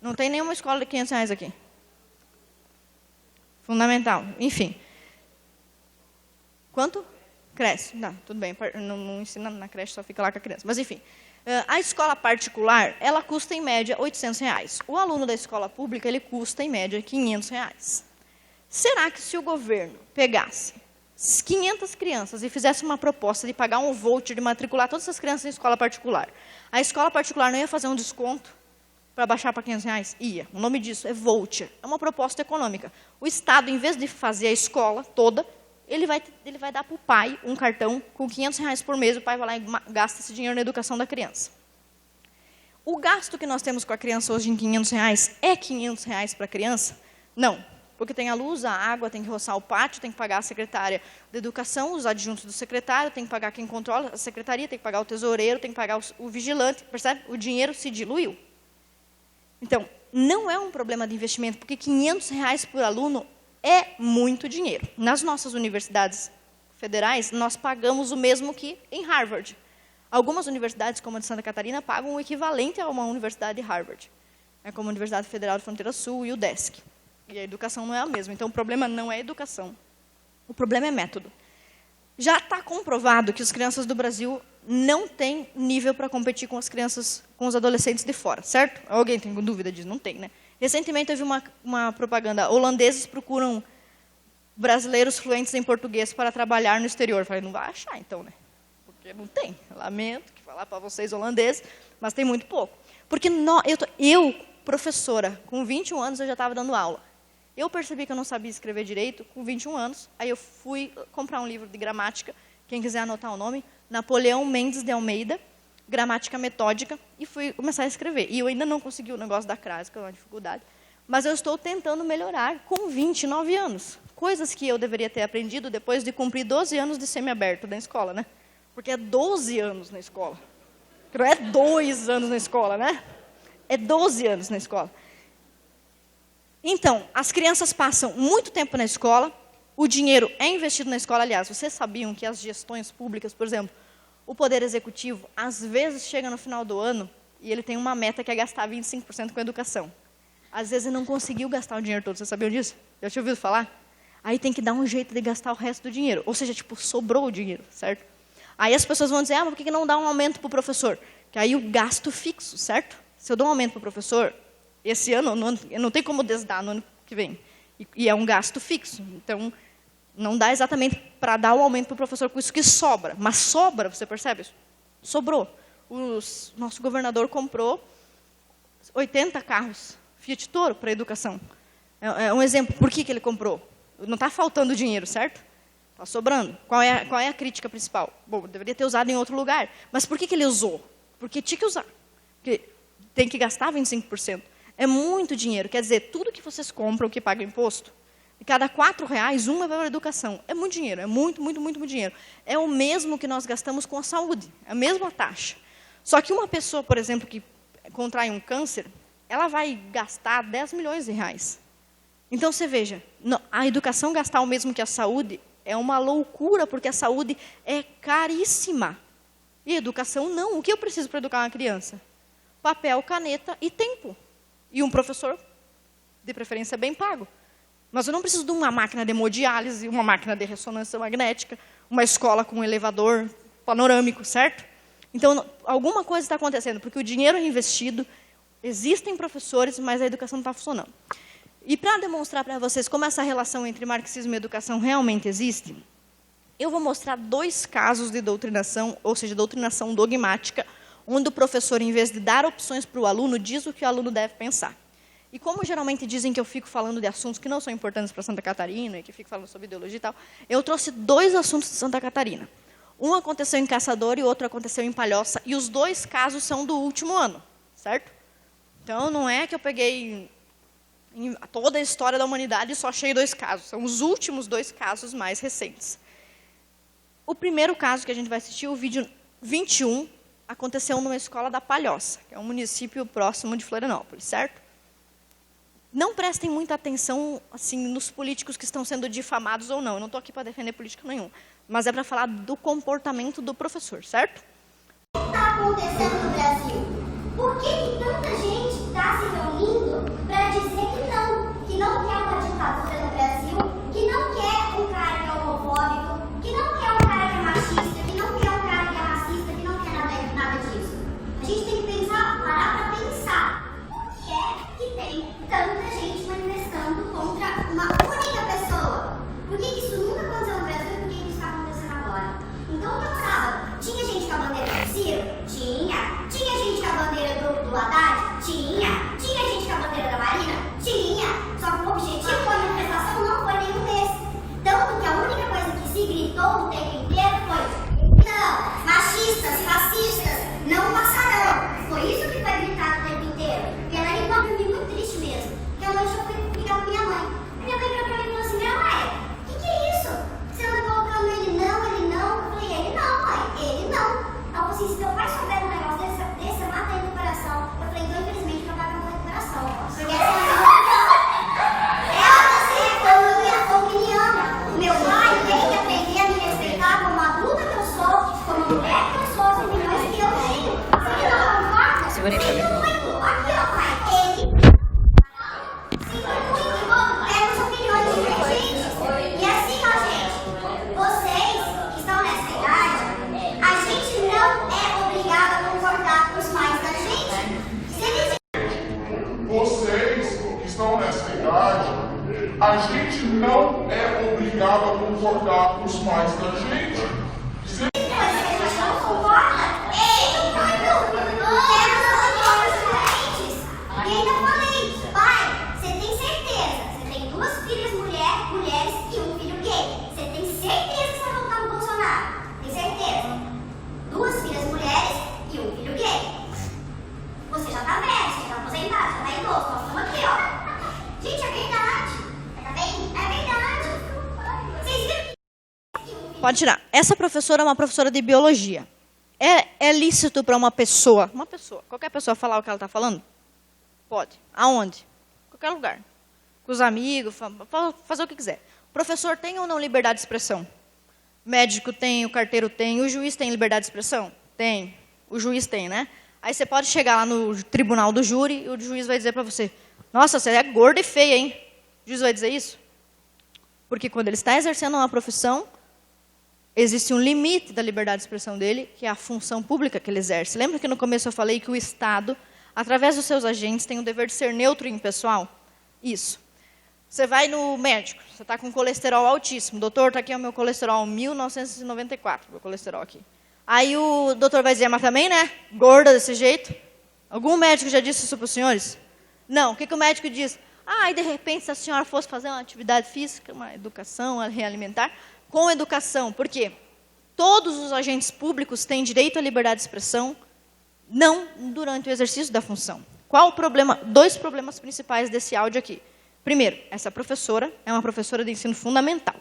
Não tem nenhuma escola de R$500 aqui. Fundamental. Enfim. Quanto? Cresce. Não, tudo bem. Não ensina na creche, só fica lá com a criança. Mas, enfim. A escola particular, ela custa, em média, R$800. O aluno da escola pública, ele custa, em média, R$500. Será que se o governo pegasse 500 crianças e fizesse uma proposta de pagar um voucher de matricular todas essas crianças em escola particular, a escola particular não ia fazer um desconto para baixar para R$500? Ia. O nome disso é voucher. É uma proposta econômica. O Estado, em vez de fazer a escola toda, ele vai dar para o pai um cartão com R$500 por mês, o pai vai lá e gasta esse dinheiro na educação da criança. O gasto que nós temos com a criança hoje em R$500 é R$500 para a criança? Não, porque tem a luz, a água, tem que roçar o pátio, tem que pagar a secretária de educação, os adjuntos do secretário, tem que pagar quem controla a secretaria, tem que pagar o tesoureiro, tem que pagar o vigilante, percebe? O dinheiro se diluiu. Então, não é um problema de investimento, porque R$500 por aluno é muito dinheiro. Nas nossas universidades federais, nós pagamos o mesmo que em Harvard. Algumas universidades, como a de Santa Catarina, pagam o equivalente a uma universidade de Harvard, como a Universidade Federal de Fronteira Sul e o UDESC. E a educação não é a mesma. Então, o problema não é a educação. O problema é método. Já está comprovado que as crianças do Brasil não têm nível para competir com as crianças, com os adolescentes de fora, certo? Alguém tem dúvida disso? Não tem, né? Recentemente, eu vi uma propaganda. Holandeses procuram brasileiros fluentes em português para trabalhar no exterior. Eu falei, não vai achar, então, né? Porque não tem. Lamento que falar para vocês holandeses, mas tem muito pouco. Porque eu, professora, com 21 anos, eu já estava dando aula. Eu percebi que eu não sabia escrever direito com 21 anos, aí eu fui comprar um livro de gramática, quem quiser anotar o nome, Napoleão Mendes de Almeida, Gramática Metódica, e fui começar a escrever. E eu ainda não consegui o negócio da crase, que é uma dificuldade, mas eu estou tentando melhorar com 29 anos. Coisas que eu deveria ter aprendido depois de cumprir 12 anos de semiaberto na escola, né? Porque é 12 anos na escola. Não é 2 anos na escola, né? É 12 anos na escola. Então, as crianças passam muito tempo na escola, o dinheiro é investido na escola. Aliás, vocês sabiam que as gestões públicas, por exemplo, o Poder Executivo, às vezes chega no final do ano e ele tem uma meta que é gastar 25% com a educação. Às vezes ele não conseguiu gastar o dinheiro todo, vocês sabiam disso? Já tinha ouvido falar? Aí tem que dar um jeito de gastar o resto do dinheiro. Ou seja, tipo, sobrou o dinheiro, certo? Aí as pessoas vão dizer, mas por que não dá um aumento para o professor? Que aí o gasto fixo, certo? Se eu dou um aumento para o professor, esse ano, não tem como desdar no ano que vem. E é um gasto fixo. Então, não dá exatamente para dar um aumento para o professor com isso que sobra. Mas sobra, você percebe isso? Sobrou. Nosso governador comprou 80 carros Fiat Toro para a educação. É um exemplo. Por que ele comprou? Não está faltando dinheiro, certo? Está sobrando. Qual é a crítica principal? Bom, deveria ter usado em outro lugar. Mas por que ele usou? Porque tinha que usar. Porque tem que gastar 25%. É muito dinheiro. Quer dizer, tudo que vocês compram, que pagam imposto, de cada R$4, uma vai para a educação. É muito dinheiro. É muito, muito, muito, muito dinheiro. É o mesmo que nós gastamos com a saúde. É a mesma taxa. Só que uma pessoa, por exemplo, que contrai um câncer, ela vai gastar R$10 milhões. Então, você veja, a educação gastar o mesmo que a saúde é uma loucura, porque a saúde é caríssima. E a educação não. O que eu preciso para educar uma criança? Papel, caneta e tempo. E um professor, de preferência, bem pago. Mas eu não preciso de uma máquina de hemodiálise, uma máquina de ressonância magnética, uma escola com um elevador panorâmico, certo? Então, alguma coisa está acontecendo, porque o dinheiro é investido, existem professores, mas a educação não está funcionando. E para demonstrar para vocês como essa relação entre marxismo e educação realmente existe, eu vou mostrar 2 casos de doutrinação, ou seja, doutrinação dogmática, onde o professor, em vez de dar opções para o aluno, diz o que o aluno deve pensar. E como geralmente dizem que eu fico falando de assuntos que não são importantes para Santa Catarina, e que fico falando sobre ideologia e tal, eu trouxe 2 assuntos de Santa Catarina. Um aconteceu em Caçador e o outro aconteceu em Palhoça, e os 2 casos são do último ano, certo? Então, não é que eu peguei em toda a história da humanidade e só achei 2 casos. São os últimos 2 casos mais recentes. O primeiro caso que a gente vai assistir, o vídeo 21, aconteceu numa escola da Palhoça, que é um município próximo de Florianópolis, certo? Não prestem muita atenção assim, nos políticos que estão sendo difamados ou não. Eu não estou aqui para defender político nenhum, mas é para falar do comportamento do professor, certo? O que está acontecendo no Brasil? Por que tanta gente está se reunindo para dizer que não quer uma ditadura no Brasil, que não quer um cara que é homofóbico, que não quer um cara que é machista, que não quer um cara que é racista, que não quer nada disso? A gente tem que parar para pensar. Por que é que tem tanta gente manifestando contra uma única pessoa? Por que isso nunca aconteceu no Brasil e por que isso está acontecendo agora? Então, no sábado, tinha gente com a bandeira do Ciro? Tinha. Tinha gente com a bandeira do Haddad? Tinha. Tinha gente com a bandeira da Marina? Tinha. Só que o objetivo da manifestação não foi nenhum desses. Tanto que a única coisa que se gritou o tempo inteiro foi: não, machistas, racistas, não passarão. Foi isso que foi gritado a gente não é obrigado a concordar com os pais da gente. Pode tirar. Essa professora é uma professora de biologia. É lícito para uma pessoa, qualquer pessoa falar o que ela está falando? Pode. Aonde? Qualquer lugar. Com os amigos, fazer o que quiser. O professor tem ou não liberdade de expressão? O médico tem, o carteiro tem, o juiz tem liberdade de expressão? Tem. O juiz tem, né? Aí você pode chegar lá no tribunal do júri e o juiz vai dizer para você, nossa, você é gorda e feia, hein? O juiz vai dizer isso? Porque quando ele está exercendo uma profissão, existe um limite da liberdade de expressão dele, que é a função pública que ele exerce. Lembra que no começo eu falei que o Estado, através dos seus agentes, tem o dever de ser neutro e impessoal? Isso. Você vai no médico, você está com colesterol altíssimo. Doutor, está aqui o meu colesterol, 1994, meu colesterol aqui. Aí o doutor vai dizer, mas também, né? Gorda desse jeito. Algum médico já disse isso para os senhores? Não. O que o médico diz? Ah, e de repente, se a senhora fosse fazer uma atividade física, uma educação alimentar, com educação, porque todos os agentes públicos têm direito à liberdade de expressão, não durante o exercício da função. Qual o problema? 2 problemas principais desse áudio aqui. Primeiro, essa professora é uma professora de ensino fundamental.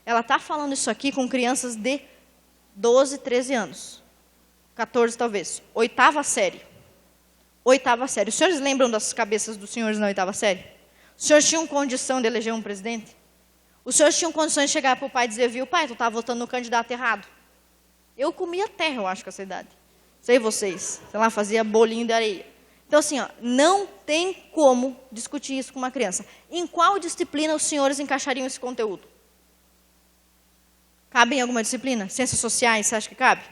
Ela está falando isso aqui com crianças de 12, 13 anos. 14 talvez. 8ª série. 8ª série. Os senhores lembram das cabeças dos senhores na 8ª série? Os senhores tinham condição de eleger um presidente? Os senhores tinham condições de chegar para o pai e dizer, viu, pai, tu está votando no candidato errado. Eu comia terra, eu acho, com essa idade. Sei vocês. Sei lá, fazia bolinho de areia. Então, assim, ó, não tem como discutir isso com uma criança. Em qual disciplina os senhores encaixariam esse conteúdo? Cabe em alguma disciplina? Ciências sociais, você acha que cabe?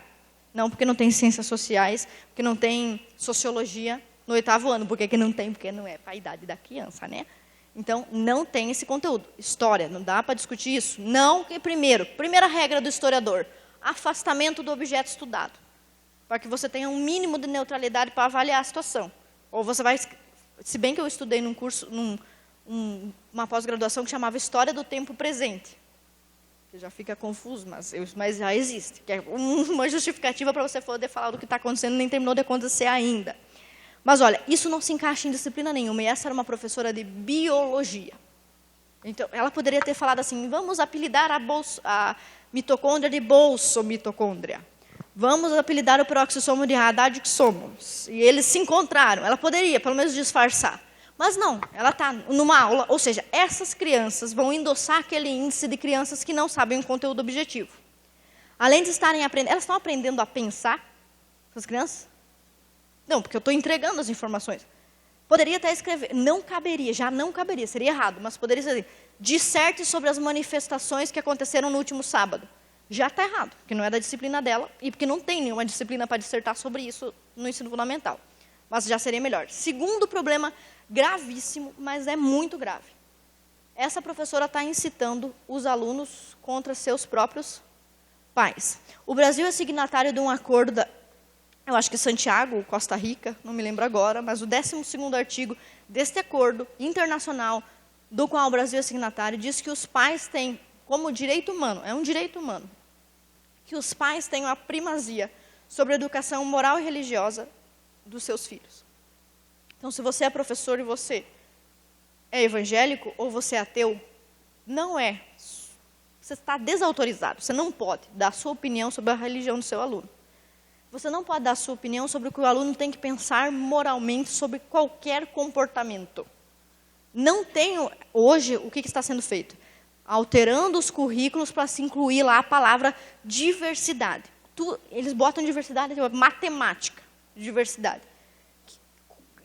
Não, porque não tem ciências sociais, porque não tem sociologia no 8º ano. Por que não tem? Porque não é para a idade da criança, né? Então, não tem esse conteúdo. História, não dá para discutir isso? Não, que primeira regra do historiador, afastamento do objeto estudado. Para que você tenha um mínimo de neutralidade para avaliar a situação. Ou você vai... Se bem que eu estudei num curso, uma pós-graduação que chamava História do Tempo Presente. Que já fica confuso, mas já existe. Que é uma justificativa para você poder falar do que está acontecendo, nem terminou de acontecer ainda. Mas, olha, isso não se encaixa em disciplina nenhuma. E essa era uma professora de biologia. Então, ela poderia ter falado assim, vamos apelidar a mitocôndria de bolsomitocôndria. Vamos apelidar o peroxissomo de radadixomos. E eles se encontraram. Ela poderia, pelo menos, disfarçar. Mas não, ela está numa aula, ou seja, essas crianças vão endossar aquele índice de crianças que não sabem o conteúdo objetivo. Além de estarem aprendendo, elas estão aprendendo a pensar, essas crianças? Não, porque eu estou entregando as informações. Poderia até escrever, não caberia, já não caberia, seria errado, mas poderia ser, disserte sobre as manifestações que aconteceram no último sábado. Já está errado, porque não é da disciplina dela e porque não tem nenhuma disciplina para dissertar sobre isso no ensino fundamental. Mas já seria melhor. Segundo problema gravíssimo, mas é muito grave. Essa professora está incitando os alunos contra seus próprios pais. O Brasil é signatário de um acordo, eu acho que Santiago, Costa Rica, não me lembro agora, mas o 12º artigo deste acordo internacional, do qual o Brasil é signatário, diz que os pais têm, como direito humano, é um direito humano, que os pais tenham a primazia sobre a educação moral e religiosa dos seus filhos. Então, se você é professor e você é evangélico ou você é ateu, não é. Você está desautorizado. Você não pode dar a sua opinião sobre a religião do seu aluno. Você não pode dar a sua opinião sobre o que o aluno tem que pensar moralmente sobre qualquer comportamento. Não tem, hoje, o que está sendo feito? Alterando os currículos para se incluir lá a palavra diversidade. Eles botam diversidade, matemática, diversidade.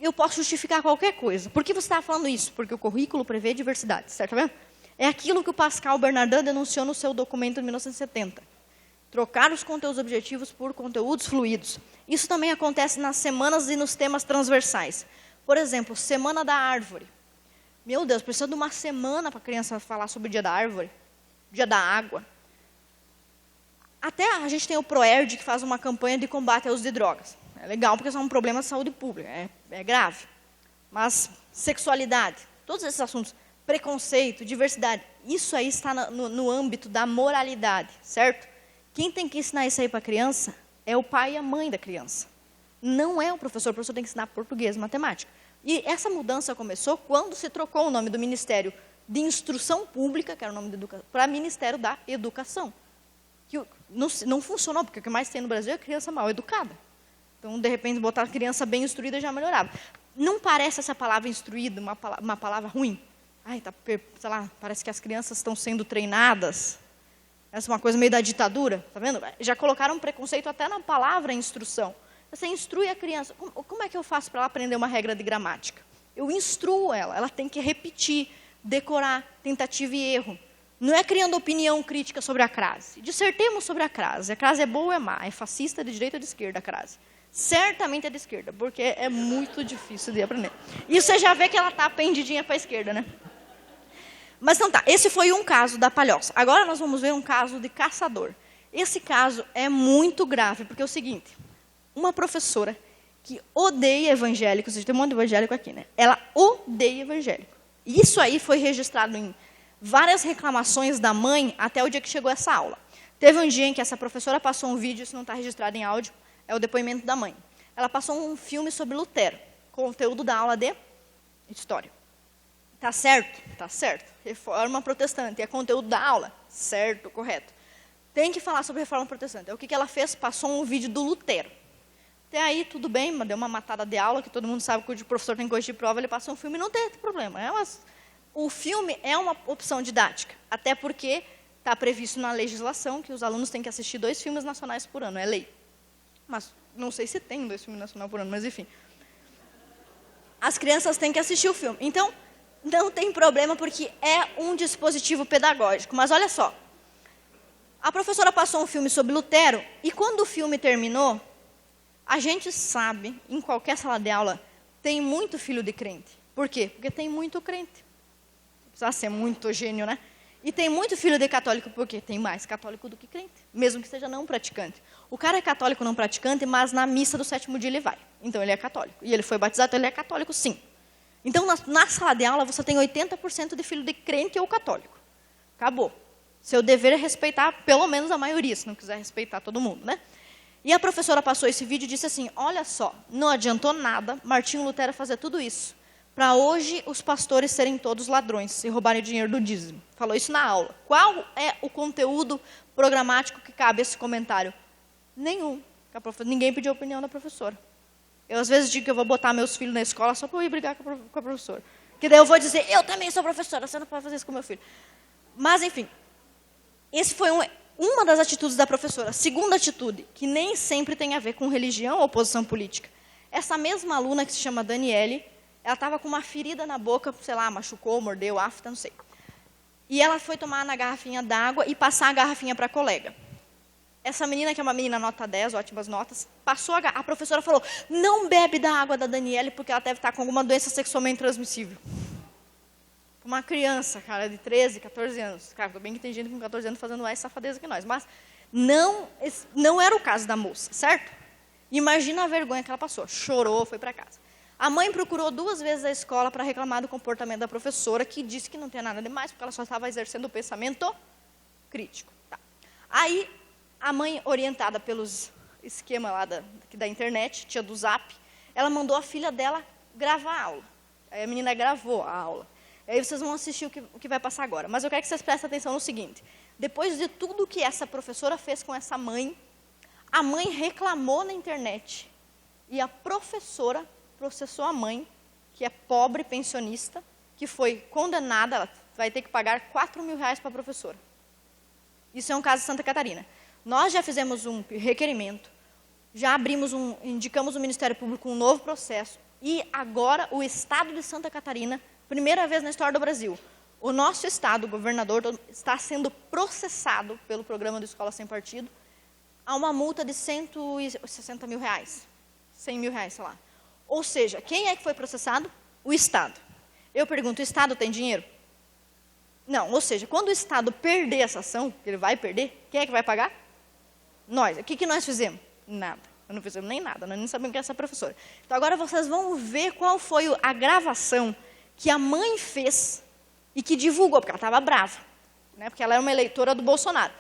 Eu posso justificar qualquer coisa. Por que você está falando isso? Porque o currículo prevê diversidade, certo? É aquilo que o Pascal Bernardin denunciou no seu documento de 1970. Trocar os conteúdos objetivos por conteúdos fluidos. Isso também acontece nas semanas e nos temas transversais. Por exemplo, Semana da Árvore. Meu Deus, precisa de uma semana para a criança falar sobre o dia da árvore, dia da água. Até a gente tem o Proerd, que faz uma campanha de combate ao uso de drogas. É legal, porque isso é um problema de saúde pública, é grave. Mas sexualidade, todos esses assuntos, preconceito, diversidade, isso aí está no âmbito da moralidade, certo? Quem tem que ensinar isso aí para a criança é o pai e a mãe da criança. Não é o professor tem que ensinar português, matemática. E essa mudança começou quando se trocou o nome do Ministério de Instrução Pública, que era o nome da educação, para Ministério da Educação. Que não funcionou, porque o que mais tem no Brasil é criança mal educada. Então, de repente, botar a criança bem instruída já melhorava. Não parece essa palavra instruída uma palavra ruim? Ai, tá, sei lá, parece que as crianças estão sendo treinadas. Essa é uma coisa meio da ditadura, tá vendo? Já colocaram um preconceito até na palavra instrução. Você instrui a criança. Como é que eu faço para ela aprender uma regra de gramática? Eu instruo ela tem que repetir, decorar, tentativa e erro. Não é criando opinião crítica sobre a crase. Dissertemos sobre a crase. A crase é boa ou é má? É fascista, de direita ou de esquerda a crase? Certamente é de esquerda, porque é muito difícil de aprender. E você já vê que ela está pendidinha para a esquerda, né? Mas não tá, esse foi um caso da palhoça. Agora nós vamos ver um caso de caçador. Esse caso é muito grave, porque é o seguinte, uma professora que odeia evangélicos, tem um monte de evangélico aqui, né? Ela odeia evangélico. Isso aí foi registrado em várias reclamações da mãe até o dia que chegou essa aula. Teve um dia em que essa professora passou um vídeo, isso não está registrado em áudio, é o depoimento da mãe. Ela passou um filme sobre Lutero, conteúdo da aula de história. Tá certo? Tá certo. Reforma protestante, é conteúdo da aula? Certo, correto. Tem que falar sobre reforma protestante. O que ela fez? Passou um vídeo do Lutero. Até aí, tudo bem, deu uma matada de aula, que todo mundo sabe que o professor tem coisa de prova, ele passa um filme, não tem problema. O filme é uma opção didática, até porque está previsto na legislação que os alunos têm que assistir 2 filmes nacionais por ano, é lei. Mas não sei se tem 2 filmes nacionais por ano, mas enfim. As crianças têm que assistir o filme. Então, não tem problema, porque é um dispositivo pedagógico. Mas olha só, a professora passou um filme sobre Lutero, e quando o filme terminou, a gente sabe, em qualquer sala de aula, tem muito filho de crente. Por quê? Porque tem muito crente. Precisa ser muito gênio, né? E tem muito filho de católico, porque tem mais católico do que crente, mesmo que seja não praticante. O cara é católico não praticante, mas na missa do 7º dia ele vai. Então ele é católico. E ele foi batizado, então ele é católico sim. Então na sala de aula você tem 80% de filho de crente ou católico. Acabou. Seu dever é respeitar pelo menos a maioria, se não quiser respeitar todo mundo, né? E a professora passou esse vídeo e disse assim, olha só, não adiantou nada Martinho Lutero fazer tudo isso, para hoje os pastores serem todos ladrões e roubarem o dinheiro do dízimo. Falou isso na aula. Qual é o conteúdo programático que cabe a esse comentário? Nenhum. Ninguém pediu a opinião da professora. Eu, às vezes, digo que eu vou botar meus filhos na escola só para eu ir brigar com a professora. Que daí eu vou dizer, eu também sou professora, você não pode fazer isso com meu filho. Mas, enfim, esse foi uma das atitudes da professora. Segunda atitude, que nem sempre tem a ver com religião ou posição política. Essa mesma aluna, que se chama Daniele, ela estava com uma ferida na boca, sei lá, machucou, mordeu, afta, não sei. E ela foi tomar na garrafinha d'água e passar a garrafinha para a colega. Essa menina, que é uma menina nota 10, ótimas notas, passou a professora falou, não bebe da água da Daniele, porque ela deve estar com alguma doença sexualmente transmissível. Uma criança, cara, de 13, 14 anos. Cara, bem que tem gente com 14 anos fazendo mais safadeza que nós, mas não era o caso da moça, certo? Imagina a vergonha que ela passou. Chorou, foi para casa. A mãe procurou 2 vezes a escola para reclamar do comportamento da professora, que disse que não tinha nada demais, porque ela só estava exercendo o pensamento crítico. Tá. Aí, a mãe, orientada pelos esquemas lá da internet, tia do Zap, ela mandou a filha dela gravar a aula. Aí a menina gravou a aula. Aí vocês vão assistir o que vai passar agora. Mas eu quero que vocês prestem atenção no seguinte. Depois de tudo que essa professora fez com essa mãe, a mãe reclamou na internet. E a professora processou a mãe, que é pobre pensionista, que foi condenada, ela vai ter que pagar R$4.000 para a professora. Isso é um caso de Santa Catarina. Nós já fizemos um requerimento, já indicamos ao Ministério Público um novo processo, e agora o Estado de Santa Catarina, primeira vez na história do Brasil, o nosso Estado, o governador, está sendo processado pelo programa do Escola Sem Partido a uma multa de R$160 mil, R$100 mil, sei lá. Ou seja, quem é que foi processado? O Estado. Eu pergunto, o Estado tem dinheiro? Não, ou seja, quando o Estado perder essa ação, que ele vai perder, quem é que vai pagar? Nós. O que nós fizemos? Nada. Nós não fizemos nem nada, nós nem sabemos quem é essa professora. Então agora vocês vão ver qual foi a gravação que a mãe fez e que divulgou, porque ela estava brava, né? Porque ela era uma eleitora do Bolsonaro.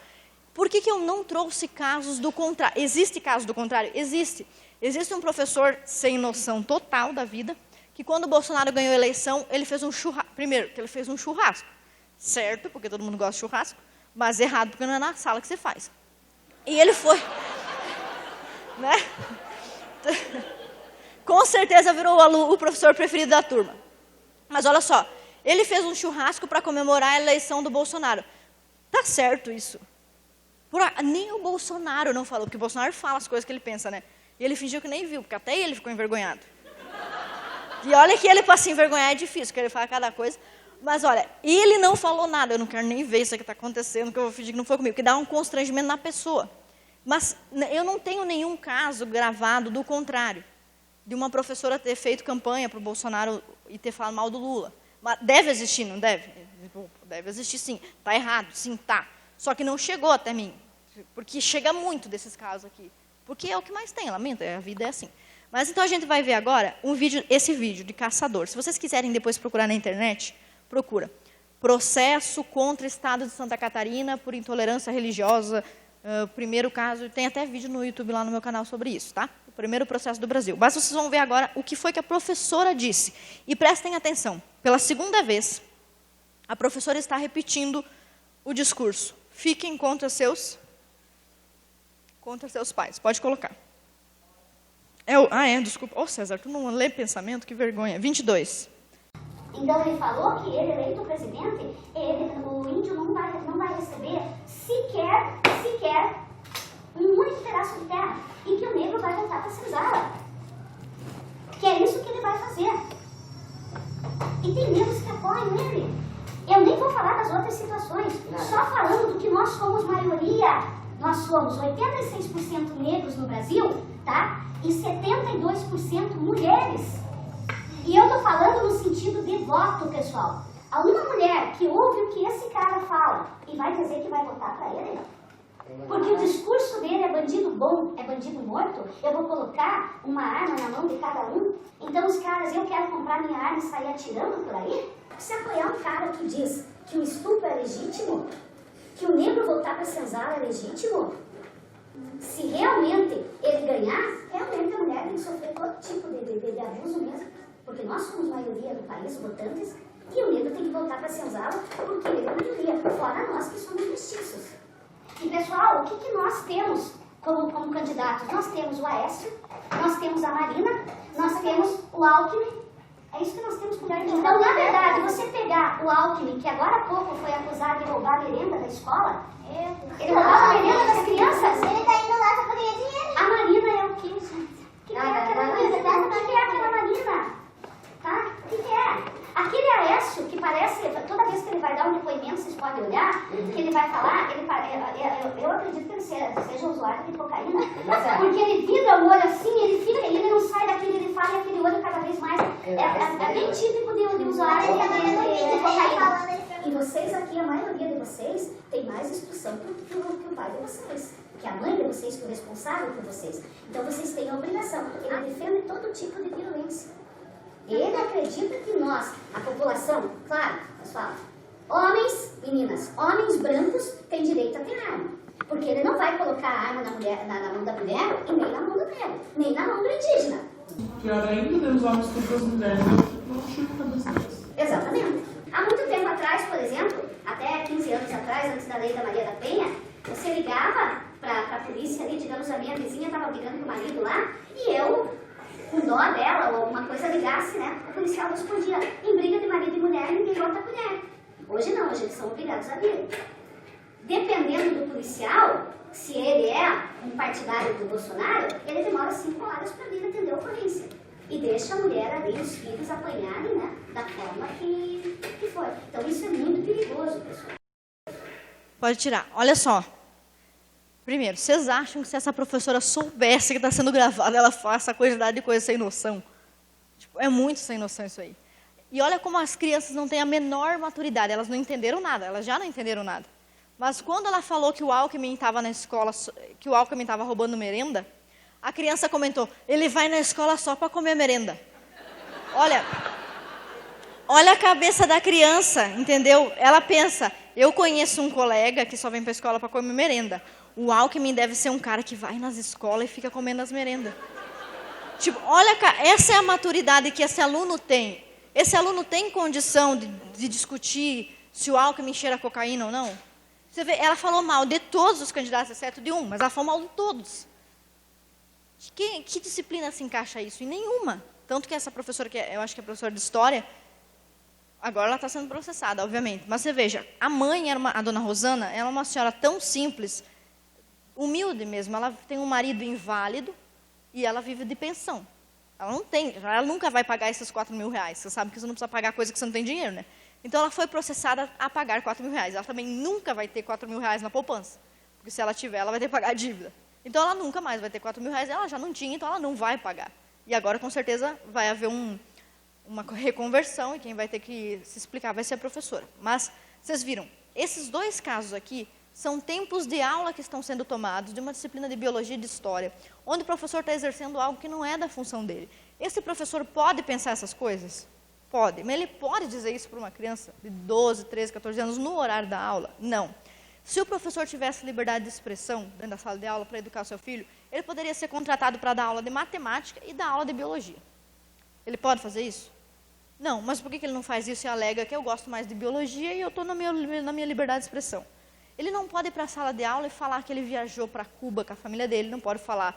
Por que eu não trouxe casos do contrário? Existe caso do contrário? Existe. Existe um professor sem noção total da vida, que quando o Bolsonaro ganhou a eleição, ele fez um churrasco. Primeiro, que ele fez um churrasco. Certo, porque todo mundo gosta de churrasco, mas errado, porque não é na sala que se faz. E ele foi... né? Com certeza virou o professor preferido da turma. Mas olha só, ele fez um churrasco para comemorar a eleição do Bolsonaro. Tá certo isso. Nem o Bolsonaro não falou, porque o Bolsonaro fala as coisas que ele pensa, né? E ele fingiu que nem viu, porque até ele ficou envergonhado. E olha que ele, para se envergonhar, é difícil, porque ele fala cada coisa. Mas olha, ele não falou nada, eu não quero nem ver isso que está acontecendo, que eu vou fingir que não foi comigo, porque dá um constrangimento na pessoa. Mas eu não tenho nenhum caso gravado do contrário, de uma professora ter feito campanha para o Bolsonaro e ter falado mal do Lula. Mas deve existir, não deve? Deve existir sim. Está errado, sim, tá. Só que não chegou até mim, porque chega muito desses casos aqui. Porque é o que mais tem, lamento, a vida é assim. Mas então a gente vai ver agora esse vídeo de caçador. Se vocês quiserem depois procurar na internet, procura. Processo contra o Estado de Santa Catarina por intolerância religiosa. Primeiro caso, tem até vídeo no YouTube lá no meu canal sobre isso, tá? O primeiro processo do Brasil. Mas vocês vão ver agora o que foi que a professora disse. E prestem atenção, pela segunda vez, a professora está repetindo o discurso. Fiquem contra seus pais. Pode colocar. Desculpa. Ô, César, tu não lê pensamento? Que vergonha. 22. Então ele falou que ele, eleito presidente, o índio não vai receber sequer um único pedaço de terra. E que o negro vai voltar para a senzala. Que é isso que ele vai fazer. E tem negros que apoiam ele. Eu nem vou falar das outras situações. Só falando que nós somos maioria. Nós somos 86% negros no Brasil, tá? E 72% mulheres. E eu estou falando no sentido de voto, pessoal. A uma mulher que ouve o que esse cara fala e vai dizer que vai votar para ele, porque o discurso dele é bandido bom, é bandido morto, eu vou colocar uma arma na mão de cada um, então os caras, eu quero comprar minha arma e sair atirando por aí? Se apoiar um cara que diz que o estupro é legítimo, que o negro voltar para a senzala é legítimo, se realmente ele ganhar, realmente a mulher tem que sofrer todo tipo de abuso mesmo, porque nós somos maioria do país, votantes, e o negro tem que voltar para a senzala porque ele é maioria, fora nós que somos mestiços. E pessoal, o que nós temos como candidatos? Nós temos o Aécio, nós temos a Marina, nós temos o Alckmin, é isso que nós temos com o Então, na verdade, você pegar o Alckmin, que agora há pouco foi acusado de roubar a merenda da escola, ele roubava a merenda das crianças. Ele tá indo lá para ganhar dinheiro. A Marina é o quê, gente? O que é aquela Marina? O que é aquela Marina? Tá? O que é? Aquele Aécio, que parece, toda vez que ele vai dar um depoimento, vocês podem olhar, que ele vai falar, eu acredito que ele seja usuário de cocaína, porque ele vira o olho assim, ele não sai daquele, ele fala e aquele olho cada vez mais, é bem típico de usuário de cocaína. E vocês aqui, a maioria de vocês, tem mais instrução que o pai de vocês, que a mãe de vocês, que o responsável por vocês. Então vocês têm a obrigação, ele defende todo tipo de violência. Ele acredita que nós, a população, claro, pessoal, homens, meninas, homens brancos têm direito a ter arma. Porque ele não vai colocar a arma na mão da mulher e nem na mão do negro, nem na mão do indígena. Pior ainda, Deus homens contra as mulheres, não chupa a cabeça deles. Exatamente. Há muito tempo atrás, por exemplo, até 15 anos atrás, antes da lei da Maria da Penha, você ligava para a polícia ali, digamos, a minha vizinha estava brigando com o marido lá, e eu, com dó dela ou alguma coisa ligasse, né? O policial respondia, em briga de marido e mulher, ninguém bota a colher. Hoje não, hoje eles são obrigados a vir. Dependendo do policial, se ele é um partidário do Bolsonaro, ele demora 5 horas para vir atender a ocorrência. E deixa a mulher ali, os filhos apanharem, né? Da forma que for. Então isso é muito perigoso, pessoal. Pode tirar. Olha só. Primeiro, vocês acham que se essa professora soubesse que está sendo gravada, ela faça a quantidade de coisa sem noção? Tipo, é muito sem noção isso aí. E olha como as crianças não têm a menor maturidade, elas não entenderam nada, elas já não entenderam nada. Mas quando ela falou que o Alckmin estava na escola, que o Alckmin estava roubando merenda, a criança comentou, ele vai na escola só para comer merenda. Olha a cabeça da criança, entendeu? Ela pensa, eu conheço um colega que só vem para a escola para comer merenda. O Alckmin deve ser um cara que vai nas escolas e fica comendo as merendas. Tipo, olha, essa é a maturidade que esse aluno tem. Esse aluno tem condição de discutir se o Alckmin cheira cocaína ou não? Você vê, ela falou mal de todos os candidatos, exceto de um, mas ela falou mal de todos. Que disciplina se encaixa isso? Em nenhuma. Tanto que essa professora, que eu acho que é professora de História, agora ela está sendo processada, obviamente. Mas você veja, a mãe, a dona Rosana, ela é uma senhora tão simples, humilde mesmo. Ela tem um marido inválido e ela vive de pensão. Ela nunca vai pagar esses R$4.000. Você sabe que você não precisa pagar coisa que você não tem dinheiro, né? Então, ela foi processada a pagar R$4.000. Ela também nunca vai ter R$4.000 na poupança. Porque se ela tiver, ela vai ter que pagar a dívida. Então, ela nunca mais vai ter R$4.000. Ela já não tinha, então ela não vai pagar. E agora, com certeza, vai haver uma reconversão e quem vai ter que se explicar vai ser a professora. Mas, vocês viram, esses dois casos aqui são tempos de aula que estão sendo tomados de uma disciplina de biologia e de história, onde o professor está exercendo algo que não é da função dele. Esse professor pode pensar essas coisas? Pode, mas ele pode dizer isso para uma criança de 12, 13, 14 anos no horário da aula? Não. Se o professor tivesse liberdade de expressão dentro da sala de aula para educar o seu filho, ele poderia ser contratado para dar aula de matemática e dar aula de biologia. Ele pode fazer isso? Não, mas por que ele não faz isso e alega que eu gosto mais de biologia e eu estou na minha liberdade de expressão? Ele não pode ir para a sala de aula e falar que ele viajou para Cuba com a família dele, não pode falar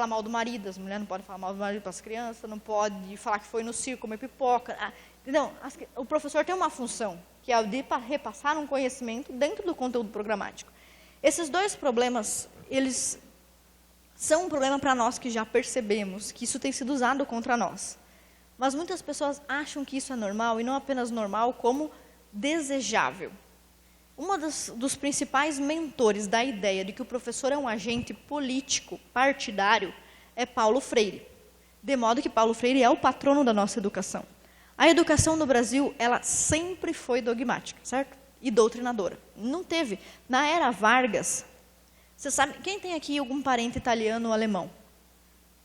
mal do marido, as mulheres não podem falar mal do marido para as crianças, não pode falar que foi no circo comer pipoca. Então, o professor tem uma função, que é a de repassar um conhecimento dentro do conteúdo programático. Esses dois problemas, eles são um problema para nós que já percebemos que isso tem sido usado contra nós. Mas muitas pessoas acham que isso é normal, e não apenas normal, como desejável. Um dos principais mentores da ideia de que o professor é um agente político, partidário, é Paulo Freire. De modo que Paulo Freire é o patrono da nossa educação. A educação no Brasil, ela sempre foi dogmática, certo? E doutrinadora. Não teve. Na era Vargas, você sabe, quem tem aqui algum parente italiano ou alemão?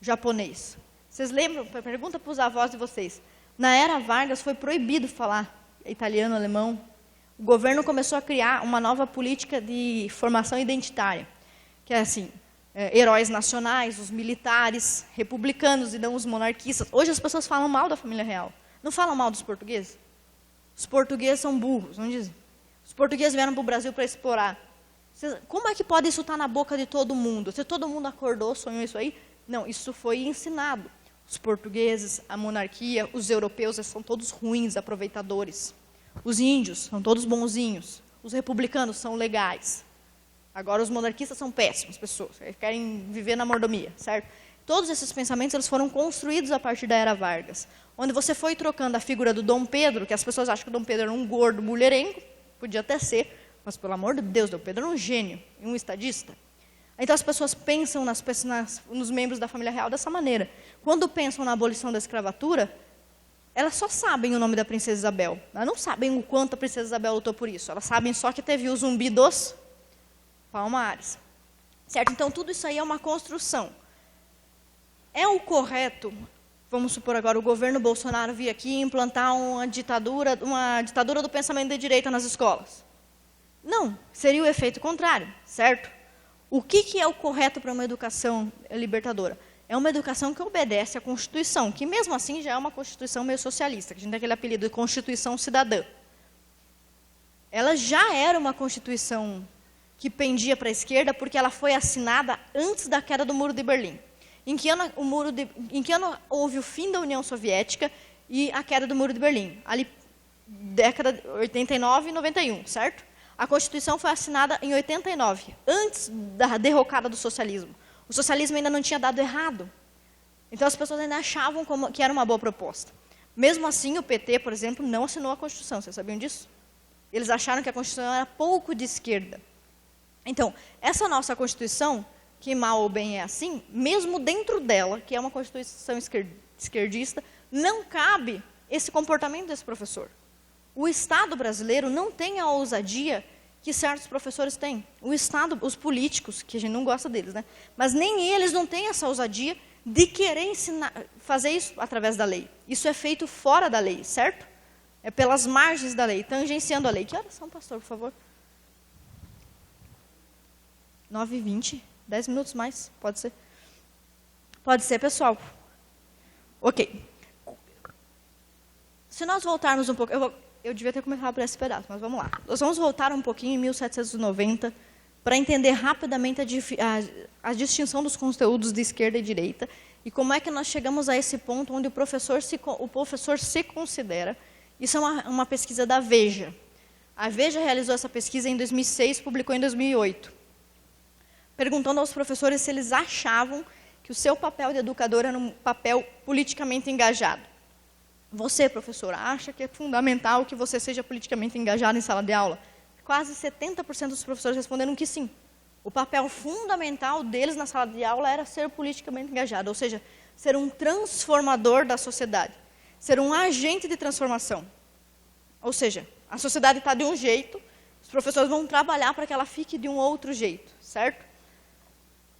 Japonês? Vocês lembram? Pergunta para os avós de vocês. Na era Vargas foi proibido falar italiano, alemão. O governo começou a criar uma nova política de formação identitária, que é assim, heróis nacionais, os militares, republicanos e não os monarquistas. Hoje as pessoas falam mal da família real. Não falam mal dos portugueses? Os portugueses são burros, não dizem? Os portugueses vieram para o Brasil para explorar. Como é que pode isso estar na boca de todo mundo? Se todo mundo acordou, sonhou isso aí? Não, isso foi ensinado. Os portugueses, a monarquia, os europeus, eles são todos ruins, aproveitadores. Os índios são todos bonzinhos. Os republicanos são legais. Agora, os monarquistas são péssimas pessoas. Eles querem viver na mordomia, certo? Todos esses pensamentos eles foram construídos a partir da Era Vargas, onde você foi trocando a figura do Dom Pedro, que as pessoas acham que o Dom Pedro era um gordo mulherengo, podia até ser, mas, pelo amor de Deus, Dom Pedro era um gênio, um estadista. Então, as pessoas pensam nos membros da família real dessa maneira. Quando pensam na abolição da escravatura, elas só sabem o nome da princesa Isabel. Elas não sabem o quanto a princesa Isabel lutou por isso. Elas sabem só que teve o zumbi dos Palmares. Certo? Então, tudo isso aí é uma construção. É o correto, vamos supor agora, o governo Bolsonaro vir aqui implantar uma ditadura do pensamento de direita nas escolas? Não, seria o efeito contrário, certo? O que é o correto para uma educação libertadora? É uma educação que obedece à Constituição, que mesmo assim já é uma Constituição meio socialista, que a gente tem aquele apelido de Constituição Cidadã. Ela já era uma Constituição que pendia para a esquerda, porque ela foi assinada antes da queda do Muro de Berlim. Em que ano houve o fim da União Soviética e a queda do Muro de Berlim? Ali, década de 89 e 91, certo? A Constituição foi assinada em 89, antes da derrocada do socialismo. O socialismo ainda não tinha dado errado. Então, as pessoas ainda achavam que era uma boa proposta. Mesmo assim, o PT, por exemplo, não assinou a Constituição. Vocês sabiam disso? Eles acharam que a Constituição era pouco de esquerda. Então, essa nossa Constituição, que mal ou bem é assim, mesmo dentro dela, que é uma Constituição esquerdista, não cabe esse comportamento desse professor. O Estado brasileiro não tem a ousadia que certos professores têm. O Estado, os políticos, que a gente não gosta deles, né? Mas nem eles não têm essa ousadia de querer ensinar, fazer isso através da lei. Isso é feito fora da lei, certo? É pelas margens da lei, tangenciando a lei. Que horas são, pastor, por favor? 9h20, 10 minutos mais, pode ser? Pode ser, pessoal. Ok. Se nós voltarmos um pouco... Eu devia ter começado por esse pedaço, mas vamos lá. Nós vamos voltar um pouquinho em 1790 para entender rapidamente a distinção dos conteúdos de esquerda e direita e como é que nós chegamos a esse ponto onde o professor se considera. Isso é uma pesquisa da Veja. A Veja realizou essa pesquisa em 2006, publicou em 2008, perguntando aos professores se eles achavam que o seu papel de educador era um papel politicamente engajado. Você, professora, acha que é fundamental que você seja politicamente engajado em sala de aula? Quase 70% dos professores responderam que sim. O papel fundamental deles na sala de aula era ser politicamente engajado, ou seja, ser um transformador da sociedade, ser um agente de transformação. Ou seja, a sociedade está de um jeito, os professores vão trabalhar para que ela fique de um outro jeito, certo?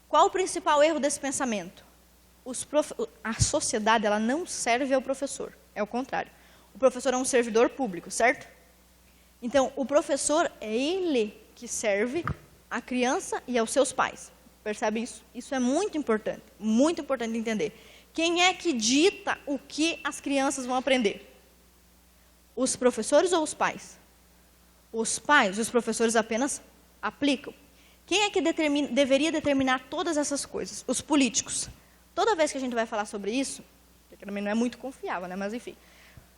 Qual o principal erro desse pensamento? A sociedade ela não serve ao professor. É o contrário. O professor é um servidor público, certo? Então, o professor é ele que serve à criança e aos seus pais. Percebe isso? Isso é muito importante entender. Quem é que dita o que as crianças vão aprender? Os professores ou os pais? Os pais, os professores apenas aplicam. Quem é que deveria determinar todas essas coisas? Os políticos. Toda vez que a gente vai falar sobre isso, que também não é muito confiável, né? Mas enfim,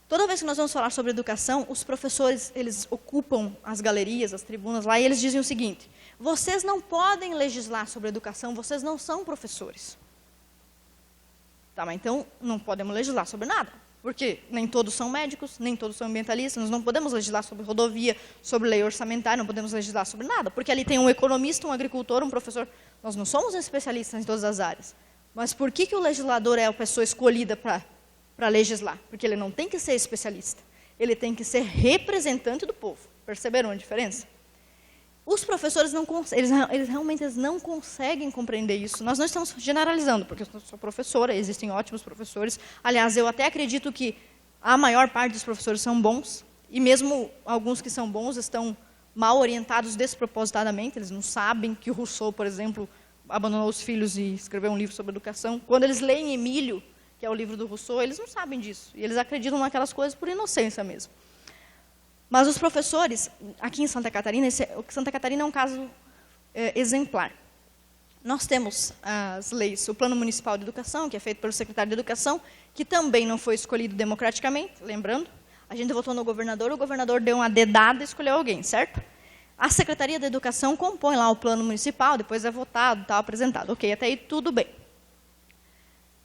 toda vez que nós vamos falar sobre educação, os professores, eles ocupam as galerias, as tribunas lá, e eles dizem o seguinte: vocês não podem legislar sobre educação, vocês não são professores. Tá, mas então não podemos legislar sobre nada, porque nem todos são médicos, nem todos são ambientalistas, nós não podemos legislar sobre rodovia, sobre lei orçamentária, não podemos legislar sobre nada, porque ali tem um economista, um agricultor, um professor. Nós não somos especialistas em todas as áreas. Mas por que o legislador é a pessoa escolhida para legislar? Porque ele não tem que ser especialista. Ele tem que ser representante do povo. Perceberam a diferença? Os professores eles realmente não conseguem compreender isso. Nós não estamos generalizando, porque eu sou professora, existem ótimos professores. Aliás, eu até acredito que a maior parte dos professores são bons, e mesmo alguns que são bons estão mal orientados despropositadamente. Eles não sabem que o Rousseau, por exemplo, abandonou os filhos e escreveu um livro sobre educação. Quando eles leem Emílio, que é o livro do Rousseau, eles não sabem disso. E eles acreditam naquelas coisas por inocência mesmo. Mas os professores, aqui em Santa Catarina, Santa Catarina é um caso exemplar. Nós temos as leis, o Plano Municipal de Educação, que é feito pelo secretário de Educação, que também não foi escolhido democraticamente, lembrando. A gente votou no governador, o governador deu uma dedada e escolheu alguém, certo? A Secretaria da Educação compõe lá o plano municipal, depois é votado, está apresentado. Ok, até aí tudo bem.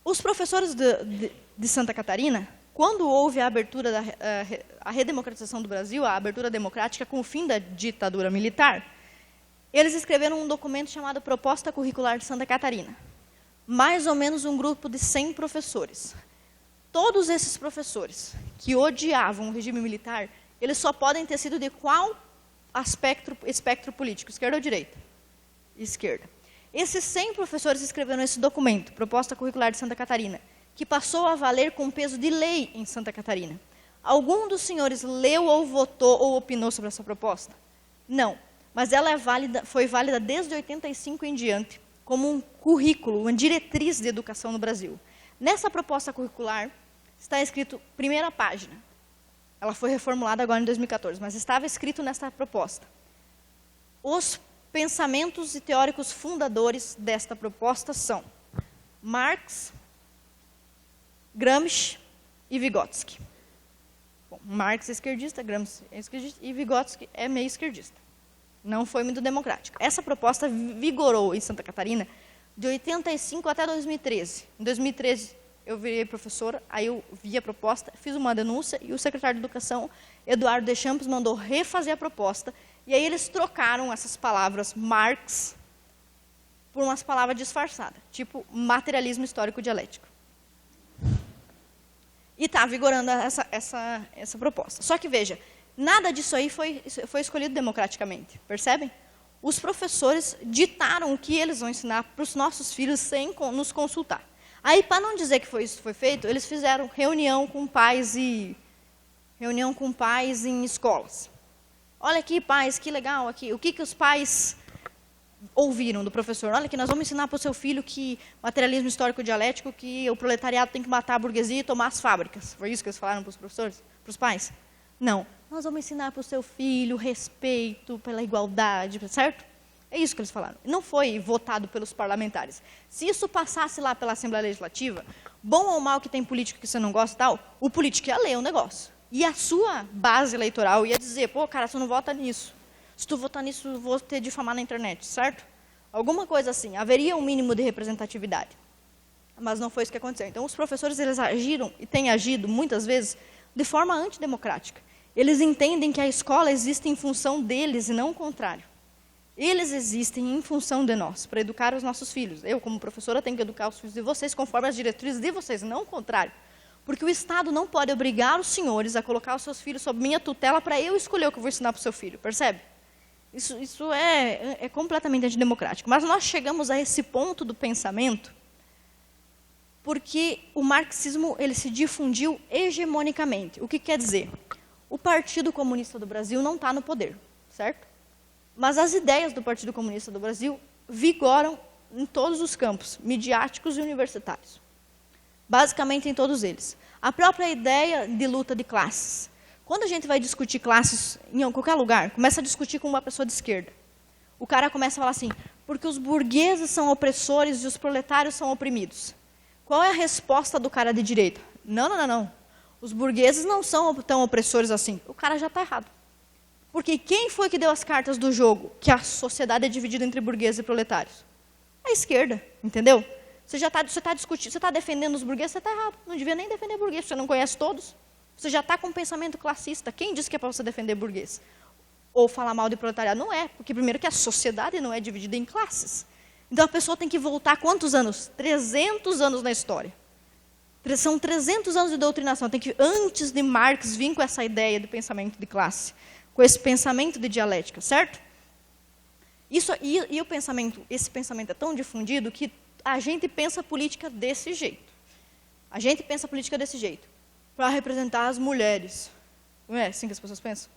Os professores de Santa Catarina, quando houve a abertura, a redemocratização do Brasil, a abertura democrática com o fim da ditadura militar, eles escreveram um documento chamado Proposta Curricular de Santa Catarina. Mais ou menos um grupo de 100 professores. Todos esses professores que odiavam o regime militar, eles só podem ter sido de qual espectro político, esquerda ou direita? Esquerda. Esses 100 professores escreveram esse documento, Proposta Curricular de Santa Catarina, que passou a valer com peso de lei em Santa Catarina. Algum dos senhores leu ou votou ou opinou sobre essa proposta? Não, mas ela foi válida desde 85 em diante, como um currículo, uma diretriz de educação no Brasil. Nessa proposta curricular está escrito, primeira página, ela foi reformulada agora em 2014, mas estava escrito nesta proposta: os pensamentos e teóricos fundadores desta proposta são Marx, Gramsci e Vygotsky. Bom, Marx é esquerdista, Gramsci é esquerdista e Vygotsky é meio esquerdista. Não foi muito democrática. Essa proposta vigorou em Santa Catarina de 85 até 2013. Em 2013, eu virei professora, aí eu vi a proposta, fiz uma denúncia e o secretário de Educação, Eduardo Deschamps, mandou refazer a proposta. E aí eles trocaram essas palavras Marx por umas palavras disfarçadas, tipo materialismo histórico dialético. E está vigorando essa proposta. Só que, veja, nada disso aí foi escolhido democraticamente, percebem? Os professores ditaram o que eles vão ensinar para os nossos filhos sem nos consultar. Aí, para não dizer que isso foi feito, eles fizeram reunião com pais em escolas. Olha aqui, pais, que legal aqui. O que os pais ouviram do professor? Olha que nós vamos ensinar para o seu filho que materialismo histórico dialético, que o proletariado tem que matar a burguesia e tomar as fábricas. Foi isso que eles falaram para os professores, para os pais? Não. Nós vamos ensinar para o seu filho respeito pela igualdade, certo? É isso que eles falaram. Não foi votado pelos parlamentares. Se isso passasse lá pela Assembleia Legislativa, bom ou mal que tem político que você não gosta e tal, o político ia ler o negócio. E a sua base eleitoral ia dizer, pô, cara, você não vota nisso. Se tu votar nisso, eu vou te difamar na internet, certo? Alguma coisa assim. Haveria um mínimo de representatividade. Mas não foi isso que aconteceu. Então, os professores, eles agiram e têm agido, muitas vezes, de forma antidemocrática. Eles entendem que a escola existe em função deles e não o contrário. Eles existem em função de nós, para educar os nossos filhos. Eu, como professora, tenho que educar os filhos de vocês conforme as diretrizes de vocês, não o contrário. Porque o Estado não pode obrigar os senhores a colocar os seus filhos sob minha tutela para eu escolher o que eu vou ensinar para o seu filho, percebe? Isso é completamente antidemocrático. Mas nós chegamos a esse ponto do pensamento porque o marxismo ele se difundiu hegemonicamente. O que quer dizer? O Partido Comunista do Brasil não está no poder, certo? Mas as ideias do Partido Comunista do Brasil vigoram em todos os campos, midiáticos e universitários. Basicamente em todos eles. A própria ideia de luta de classes. Quando a gente vai discutir classes em qualquer lugar, começa a discutir com uma pessoa de esquerda. O cara começa a falar assim, porque os burgueses são opressores e os proletários são oprimidos. Qual é a resposta do cara de direita? Não. Os burgueses não são tão opressores assim. O cara já está errado. Porque quem foi que deu as cartas do jogo que a sociedade é dividida entre burgueses e proletários? A esquerda, entendeu? Você está discutindo, você está defendendo os burgueses, você está errado. Não devia nem defender burguês, você não conhece todos. Você já está com um pensamento classista. Quem disse que é para você defender burguês? Ou falar mal de proletariado? Não é, porque primeiro que a sociedade não é dividida em classes. Então a pessoa tem que voltar quantos anos? 300 anos na história. São 300 anos de doutrinação. Tem que, antes de Marx, vir com essa ideia de pensamento de classe, com esse pensamento de dialética, certo? Esse pensamento é tão difundido que a gente pensa a política desse jeito. A gente pensa a política desse jeito. Para representar as mulheres. Não é assim que as pessoas pensam?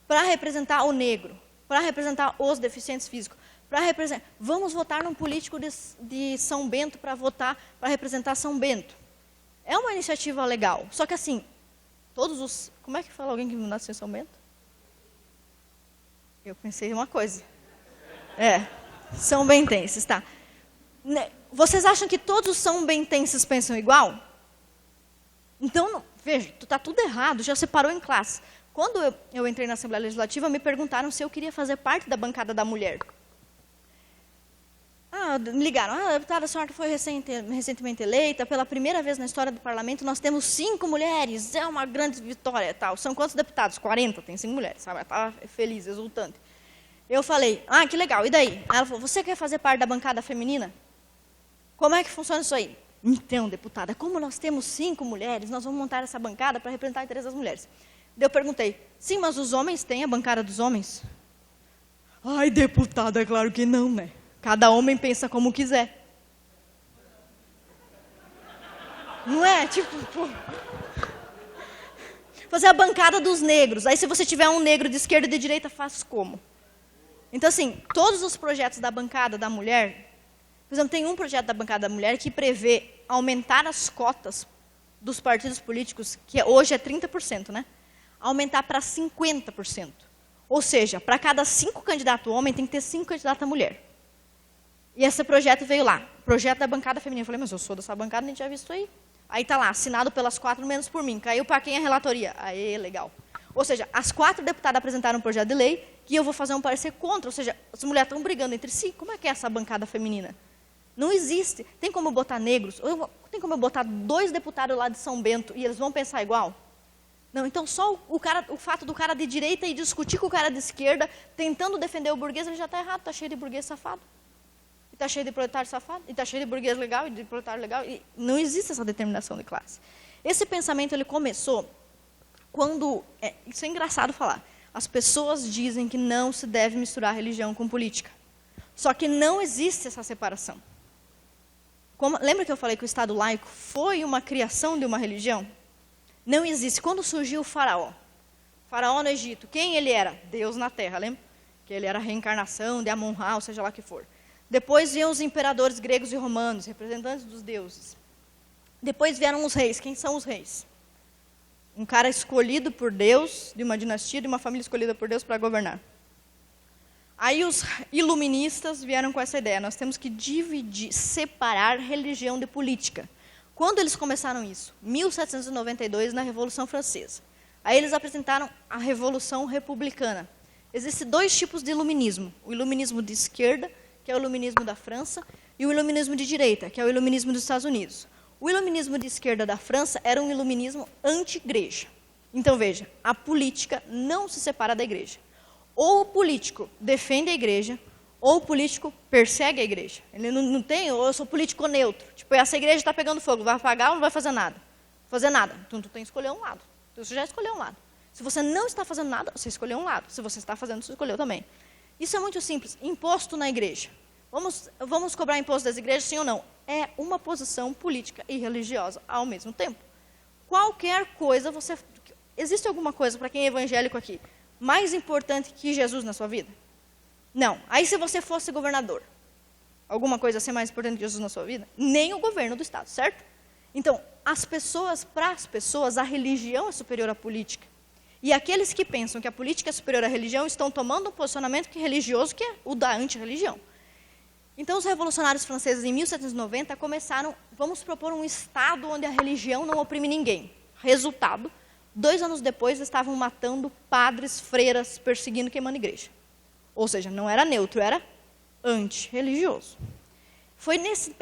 Para representar o negro. Para representar os deficientes físicos. Vamos votar num político de São Bento para representar São Bento. É uma iniciativa legal. Só que assim, como é que fala alguém que nasceu em São Bento? Eu pensei em uma coisa. São bentenses, tá. Vocês acham que todos os são bentenses pensam igual? Então, veja, está tudo errado, já separou em classe. Quando eu entrei na Assembleia Legislativa, me perguntaram se eu queria fazer parte da bancada da mulher. Me ligaram, a deputada, a senhora foi recentemente eleita, pela primeira vez na história do parlamento, nós temos 5 mulheres, é uma grande vitória. Tal. São quantos deputados? 40, tem 5 mulheres, sabe? Ela estava feliz, exultante. Eu falei, que legal, e daí? Ela falou, você quer fazer parte da bancada feminina? Como é que funciona isso aí? Então, deputada, como nós temos 5 mulheres, nós vamos montar essa bancada para representar o interesse das mulheres. Daí eu perguntei, sim, mas os homens têm a bancada dos homens? Ai, deputada, é claro que não, né? Cada homem pensa como quiser. Não é? Fazer a bancada dos negros. Aí, se você tiver um negro de esquerda e de direita, faz como? Então, assim, todos os projetos da bancada da mulher... Por exemplo, tem um projeto da bancada da mulher que prevê aumentar as cotas dos partidos políticos, que hoje é 30%, né? Aumentar para 50%. Ou seja, para cada 5 candidatos homem, tem que ter 5 candidatos mulher. E esse projeto veio lá, projeto da bancada feminina. Eu falei, mas eu sou dessa bancada, nem tinha visto isso aí. Aí está lá, assinado pelas 4, menos por mim. Caiu para quem a relatoria? Aê, legal. Ou seja, as 4 deputadas apresentaram um projeto de lei que eu vou fazer um parecer contra. Ou seja, as mulheres estão brigando entre si. Como é que é essa bancada feminina? Não existe. Tem como eu botar negros? Tem como eu botar 2 deputados lá de São Bento e eles vão pensar igual? Não, então só o fato do cara de direita ir discutir com o cara de esquerda, tentando defender o burguês, ele já está errado. Está cheio de burguês safado. Está cheio de proletário safado. E está cheio de burguês legal e de proletário legal. E não existe essa determinação de classe. Esse pensamento ele começou quando, isso é engraçado falar, as pessoas dizem que não se deve misturar religião com política. Só que não existe essa separação. Lembra que eu falei que o Estado laico foi uma criação de uma religião? Não existe. Quando surgiu o faraó no Egito, quem ele era? Deus na terra, lembra? Que ele era a reencarnação de Amon-Ra, ou seja lá que for. Depois vinham os imperadores gregos e romanos, representantes dos deuses. Depois vieram os reis. Quem são os reis? Um cara escolhido por Deus, de uma dinastia, de uma família escolhida por Deus para governar. Aí os iluministas vieram com essa ideia, nós temos que dividir, separar religião de política. Quando eles começaram isso? 1792, na Revolução Francesa. Aí eles apresentaram a Revolução Republicana. Existem dois tipos de iluminismo. O iluminismo de esquerda, que é o iluminismo da França, e o iluminismo de direita, que é o iluminismo dos Estados Unidos. O iluminismo de esquerda da França era um iluminismo anti-igreja. Então, veja, a política não se separa da igreja. Ou o político defende a igreja, ou o político persegue a igreja. Ele não tem, ou eu sou político neutro. Tipo, essa igreja está pegando fogo, vai apagar ou não vai fazer nada? Fazer nada. Então, tu tem que escolher um lado. Então, você já escolheu um lado. Se você não está fazendo nada, você escolheu um lado. Se você está fazendo, você escolheu também. Isso é muito simples. Imposto na igreja. Vamos cobrar imposto das igrejas, sim ou não? É uma posição política e religiosa ao mesmo tempo. Qualquer coisa, existe alguma coisa, para quem é evangélico aqui, mais importante que Jesus na sua vida? Não. Aí se você fosse governador, alguma coisa ser mais importante que Jesus na sua vida? Nem o governo do Estado, certo? Então, para as pessoas, a religião é superior à política. E aqueles que pensam que a política é superior à religião estão tomando um posicionamento religioso que é o da antirreligião. Então, os revolucionários franceses, em 1790, começaram, vamos propor um Estado onde a religião não oprime ninguém. Resultado, 2 anos depois, estavam matando padres, freiras, perseguindo e queimando igreja. Ou seja, não era neutro, era antirreligioso. Foi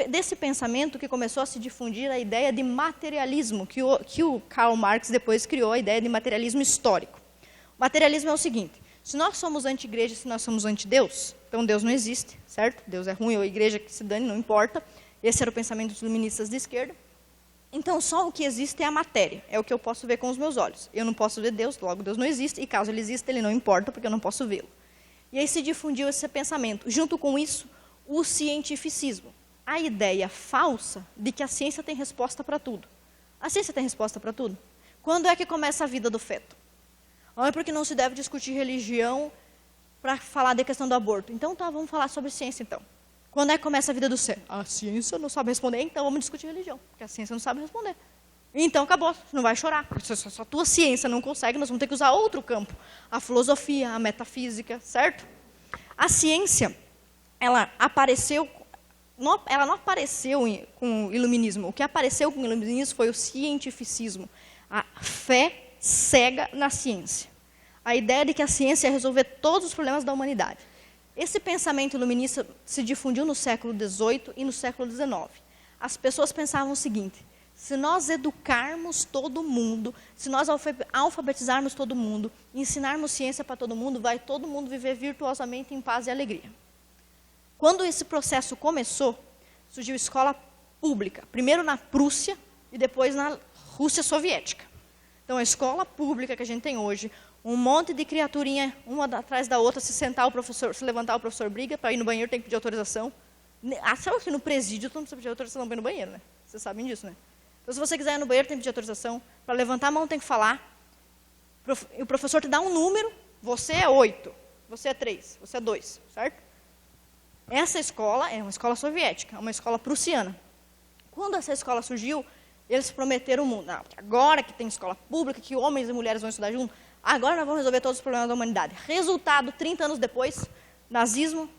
desse pensamento que começou a se difundir a ideia de materialismo, que o Karl Marx depois criou a ideia de materialismo histórico. O materialismo é o seguinte, se nós somos anti-igreja, se nós somos anti-Deus, então Deus não existe, certo? Deus é ruim, ou a igreja que se dane, não importa. Esse era o pensamento dos iluministas de esquerda. Então, só o que existe é a matéria, é o que eu posso ver com os meus olhos. Eu não posso ver Deus, logo Deus não existe, e caso ele exista, ele não importa, porque eu não posso vê-lo. E aí se difundiu esse pensamento. Junto com isso, o cientificismo. A ideia falsa de que a ciência tem resposta para tudo. A ciência tem resposta para tudo? Quando é que começa a vida do feto? Não é porque não se deve discutir religião para falar da questão do aborto. Então, tá, vamos falar sobre ciência, então. Quando é que começa a vida do ser? A ciência não sabe responder, então vamos discutir religião, porque a ciência não sabe responder. Então, acabou, não vai chorar. Se a tua ciência não consegue, nós vamos ter que usar outro campo. A filosofia, a metafísica, certo? A ciência, ela não apareceu com o iluminismo. O que apareceu com o iluminismo foi o cientificismo. A fé cega na ciência. A ideia de que a ciência ia resolver todos os problemas da humanidade. Esse pensamento iluminista se difundiu no século XVIII e no século XIX. As pessoas pensavam o seguinte, se nós educarmos todo mundo, se nós alfabetizarmos todo mundo, ensinarmos ciência para todo mundo, vai todo mundo viver virtuosamente em paz e alegria. Quando esse processo começou, surgiu escola pública, primeiro na Prússia e depois na Rússia soviética. Então, a escola pública que a gente tem hoje, um monte de criaturinha, uma atrás da outra, se levantar o professor briga, para ir no banheiro tem que pedir autorização. Sabe que no presídio tu não precisa pedir autorização para ir no banheiro, né? Vocês sabem disso, né? Então, se você quiser ir no banheiro, tem que pedir autorização. Para levantar a mão, tem que falar. O professor te dá um número, você é 8, você é 3, você é 2, certo? Essa escola é uma escola soviética, uma escola prussiana. Quando essa escola surgiu, eles prometeram o mundo. Não, agora que tem escola pública, que homens e mulheres vão estudar juntos, agora nós vamos resolver todos os problemas da humanidade. Resultado, 30 anos depois, nazismo,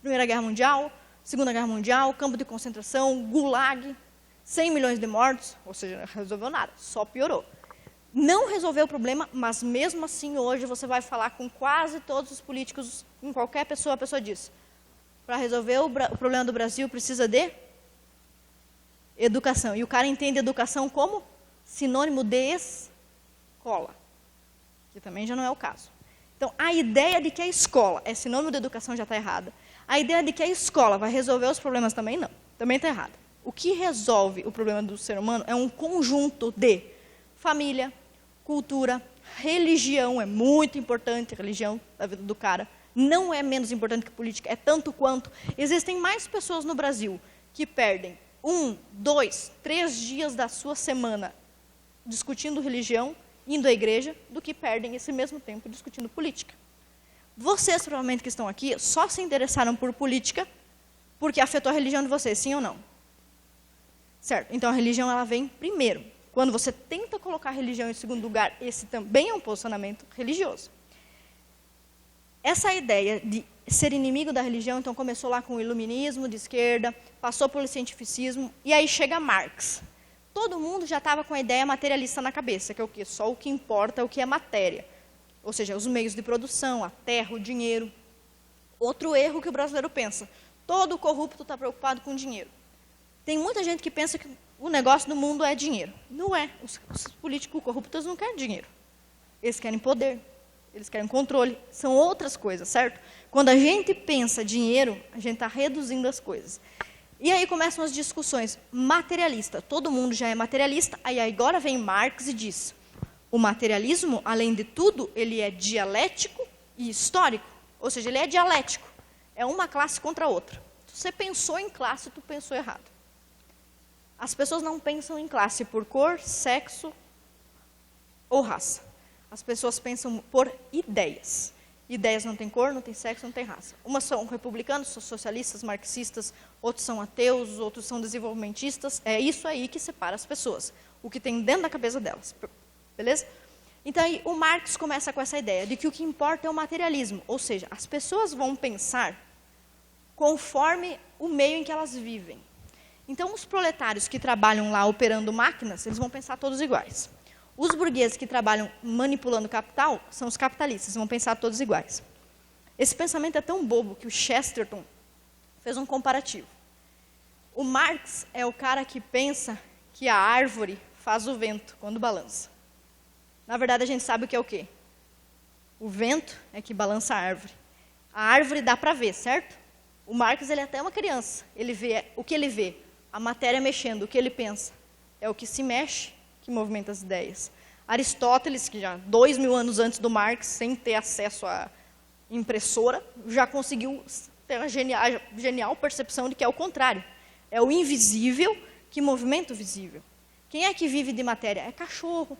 Primeira Guerra Mundial, Segunda Guerra Mundial, campo de concentração, gulag, 100 milhões de mortos, ou seja, não resolveu nada, só piorou. Não resolveu o problema, mas mesmo assim hoje você vai falar com quase todos os políticos, com qualquer pessoa, a pessoa diz, para resolver o problema do Brasil precisa de educação. E o cara entende educação como sinônimo de escola, que também já não é o caso. Então, a ideia de que a escola é sinônimo de educação já está errada. A ideia de que a escola vai resolver os problemas também não, também está errada. O que resolve o problema do ser humano é um conjunto de família, cultura, religião, é muito importante a religião da vida do cara, não é menos importante que política, é tanto quanto. Existem mais pessoas no Brasil que perdem 1, 2, 3 dias da sua semana discutindo religião, indo à igreja, do que perdem esse mesmo tempo discutindo política. Vocês, provavelmente, que estão aqui, só se interessaram por política porque afetou a religião de vocês, sim ou não? Certo? Então, a religião ela vem primeiro. Quando você tenta colocar a religião em segundo lugar, esse também é um posicionamento religioso. Essa ideia de ser inimigo da religião, então, começou lá com o iluminismo de esquerda, passou pelo cientificismo, e aí chega Marx. Todo mundo já estava com a ideia materialista na cabeça, que é o quê? Só o que importa é o que é matéria. Ou seja, os meios de produção, a terra, o dinheiro. Outro erro que o brasileiro pensa, todo corrupto está preocupado com dinheiro. Tem muita gente que pensa que o negócio do mundo é dinheiro. Não é. Os políticos corruptos não querem dinheiro. Eles querem poder, eles querem controle. São outras coisas, certo? Quando a gente pensa dinheiro, a gente está reduzindo as coisas. E aí começam as discussões materialistas. Todo mundo já é materialista, aí agora vem Marx e diz, o materialismo, além de tudo, ele é dialético e histórico. Ou seja, ele é dialético. É uma classe contra a outra. Se você pensou em classe, tu pensou errado. As pessoas não pensam em classe por cor, sexo ou raça. As pessoas pensam por ideias. Ideias não têm cor, não têm sexo, não têm raça. Umas são republicanos, são socialistas, marxistas, outros são ateus, outros são desenvolvimentistas. É isso aí que separa as pessoas. O que tem dentro da cabeça delas. Beleza? Então, aí, o Marx começa com essa ideia de que o que importa é o materialismo. Ou seja, as pessoas vão pensar conforme o meio em que elas vivem. Então, os proletários que trabalham lá operando máquinas, eles vão pensar todos iguais. Os burgueses que trabalham manipulando capital são os capitalistas, vão pensar todos iguais. Esse pensamento é tão bobo que o Chesterton fez um comparativo. O Marx é o cara que pensa que a árvore faz o vento quando balança. Na verdade, a gente sabe o que é o quê? O vento é que balança a árvore. A árvore dá para ver, certo? O Marx ele é até uma criança. Ele vê o que ele vê? A matéria mexendo, o que ele pensa? É o que se mexe que movimenta as ideias. Aristóteles, que já 2000 anos antes do Marx, sem ter acesso à impressora, já conseguiu ter uma genial percepção de que é o contrário. É o invisível que movimenta o visível. Quem é que vive de matéria? É cachorro,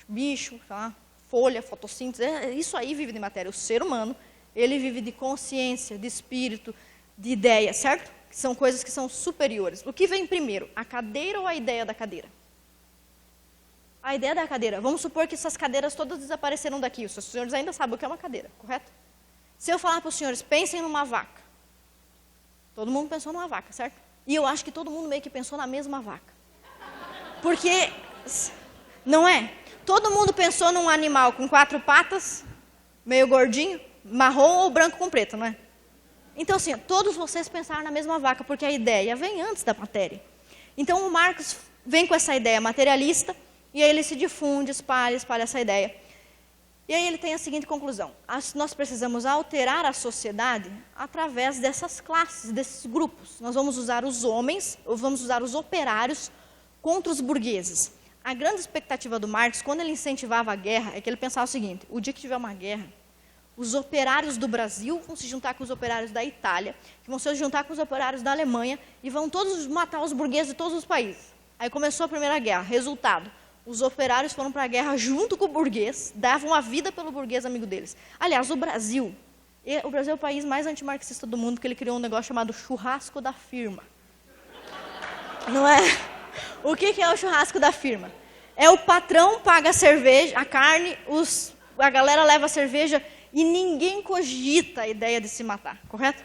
bicho, tá? Folha, fotossíntese, isso aí vive de matéria. O ser humano, ele vive de consciência, de espírito, de ideia, certo? São coisas que são superiores. O que vem primeiro, a cadeira ou a ideia da cadeira? A ideia da cadeira. Vamos supor que essas cadeiras todas desapareceram daqui. Os senhores ainda sabem o que é uma cadeira, correto? Se eu falar para os senhores, pensem numa vaca. Todo mundo pensou numa vaca, certo? E eu acho que todo mundo meio que pensou na mesma vaca. Porque, não é? Todo mundo pensou num animal com 4 patas, meio gordinho, marrom ou branco com preto, não é? Então, assim, todos vocês pensaram na mesma vaca, porque a ideia vem antes da matéria. Então, o Marx vem com essa ideia materialista, e aí ele se difunde, espalha essa ideia. E aí ele tem a seguinte conclusão. Nós precisamos alterar a sociedade através dessas classes, desses grupos. Nós vamos usar os homens, ou vamos usar os operários contra os burgueses. A grande expectativa do Marx, quando ele incentivava a guerra, é que ele pensava o seguinte, o dia que tiver uma guerra, os operários do Brasil vão se juntar com os operários da Itália, que vão se juntar com os operários da Alemanha, e vão todos matar os burgueses de todos os países. Aí começou a Primeira Guerra. Resultado, os operários foram para a guerra junto com o burguês, davam a vida pelo burguês amigo deles. Aliás, o Brasil é o país mais antimarxista do mundo, porque ele criou um negócio chamado churrasco da firma. Não é? O que é o churrasco da firma? É o patrão paga a cerveja, a carne, a galera leva a cerveja e ninguém cogita a ideia de se matar, correto?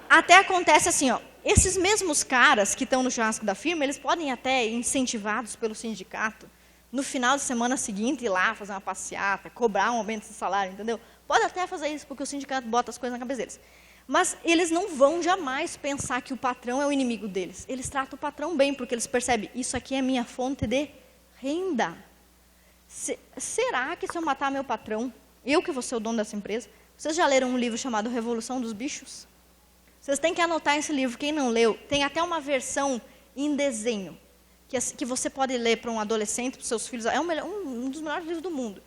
Até acontece assim, ó, esses mesmos caras que estão no churrasco da firma, eles podem até, incentivados pelo sindicato, no final de semana seguinte ir lá fazer uma passeata, cobrar um aumento de salário, entendeu? Pode até fazer isso, porque o sindicato bota as coisas na cabeça deles. Mas eles não vão jamais pensar que o patrão é o inimigo deles. Eles tratam o patrão bem, porque eles percebem, isso aqui é minha fonte de renda. Será que se eu matar meu patrão, eu que vou ser o dono dessa empresa? Vocês já leram um livro chamado Revolução dos Bichos? Vocês têm que anotar esse livro, quem não leu. Tem até uma versão em desenho, que você pode ler para um adolescente, para os seus filhos. É um dos melhores livros do mundo.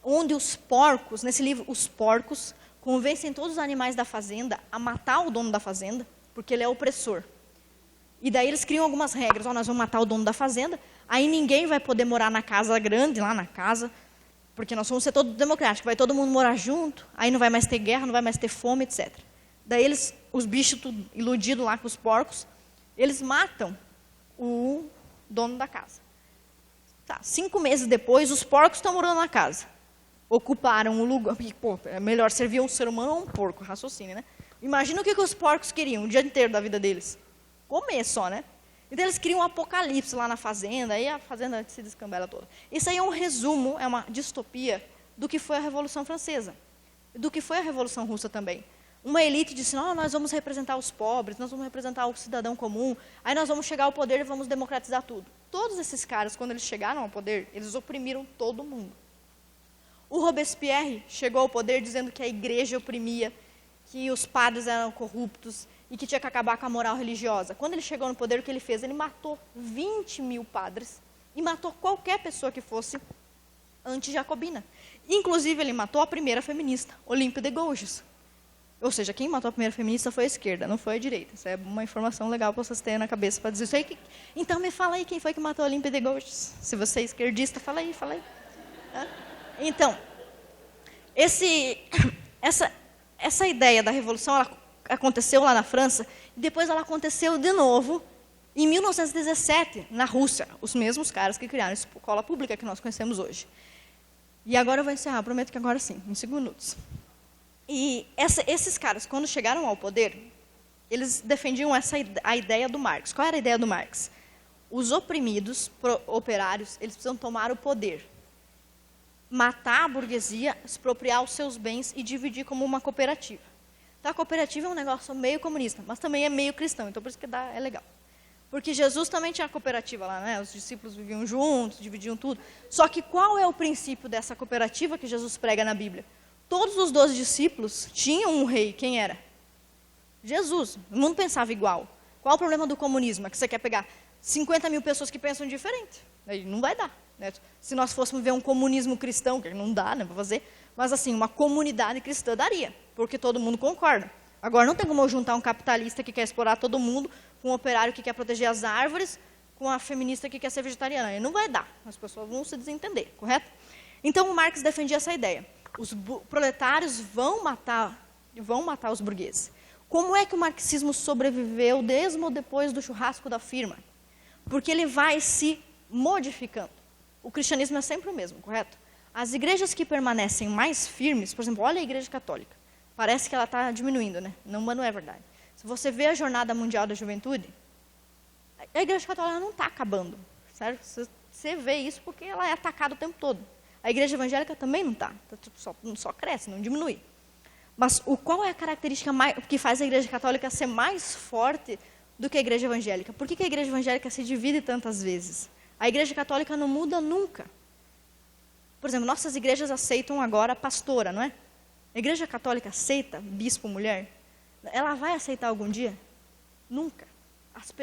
Onde os porcos, nesse livro, os porcos convencem todos os animais da fazenda a matar o dono da fazenda, porque ele é opressor. E daí eles criam algumas regras. Nós vamos matar o dono da fazenda, aí ninguém vai poder morar na casa grande, lá na casa, porque nós somos um setor democrático, vai todo mundo morar junto, aí não vai mais ter guerra, não vai mais ter fome, etc. Daí os bichos tudo iludidos lá com os porcos, eles matam o dono da casa. Tá, 5 meses depois, os porcos estão morando na casa. Ocuparam o lugar. Pô, é melhor servir um ser humano ou um porco, raciocínio, né? Imagina o que os porcos queriam o dia inteiro da vida deles. Comer só, né? Então eles criam um apocalipse lá na fazenda, aí a fazenda se descambela toda. Isso aí é um resumo, é uma distopia do que foi a Revolução Francesa, do que foi a Revolução Russa também. Uma elite disse, nós vamos representar os pobres, nós vamos representar o cidadão comum, aí nós vamos chegar ao poder e vamos democratizar tudo. Todos esses caras, quando eles chegaram ao poder, eles oprimiram todo mundo. O Robespierre chegou ao poder dizendo que a igreja oprimia, que os padres eram corruptos e que tinha que acabar com a moral religiosa. Quando ele chegou no poder, o que ele fez? Ele matou 20 mil padres e matou qualquer pessoa que fosse anti-jacobina. Inclusive, ele matou a primeira feminista, Olympe de Gouges. Ou seja, quem matou a primeira feminista foi a esquerda, não foi a direita. Isso é uma informação legal para vocês terem na cabeça para dizer isso aí. Então, me fala aí quem foi que matou a Olympe de Gouges. Se você é esquerdista, fala aí, fala aí. Então, essa ideia da revolução, ela aconteceu lá na França, e depois ela aconteceu de novo em 1917, na Rússia. Os mesmos caras que criaram a escola pública que nós conhecemos hoje. E agora eu vou encerrar, prometo que agora sim, em 5 minutos. E esses caras, quando chegaram ao poder, eles defendiam a ideia do Marx. Qual era a ideia do Marx? Os oprimidos, operários, eles precisam tomar o poder. Matar a burguesia, expropriar os seus bens e dividir como uma cooperativa. Então, a cooperativa é um negócio meio comunista, mas também é meio cristão, então por isso que é legal. Porque Jesus também tinha a cooperativa lá, né? Os discípulos viviam juntos, dividiam tudo. Só que qual é o princípio dessa cooperativa que Jesus prega na Bíblia? Todos os 12 discípulos tinham um rei. Quem era? Jesus. O mundo pensava igual. Qual o problema do comunismo? É que você quer pegar 50 mil pessoas que pensam diferente. Aí não vai dar. Né? Se nós fôssemos ver um comunismo cristão, que não dá, né, para fazer, mas assim, uma comunidade cristã daria, porque todo mundo concorda. Agora, não tem como eu juntar um capitalista que quer explorar todo mundo, com um operário que quer proteger as árvores, com a feminista que quer ser vegetariana. Aí não vai dar. As pessoas vão se desentender, correto? Então, o Marx defendia essa ideia. Os proletários vão matar os burgueses. Como é que o marxismo sobreviveu mesmo depois do churrasco da firma? Porque ele vai se modificando. O cristianismo é sempre o mesmo, correto? As igrejas que permanecem mais firmes, por exemplo, olha a igreja católica. Parece que ela está diminuindo, né? Não, mas não é verdade. Se você vê a Jornada Mundial da Juventude, a igreja católica não está acabando, certo? Você vê isso porque ela é atacada o tempo todo. A igreja evangélica também não está, só cresce, não diminui. Mas qual é a característica que faz a igreja católica ser mais forte do que a igreja evangélica? Por que a igreja evangélica se divide tantas vezes? A igreja católica não muda nunca. Por exemplo, nossas igrejas aceitam agora pastora, não é? A igreja católica aceita bispo mulher? Ela vai aceitar algum dia? Nunca.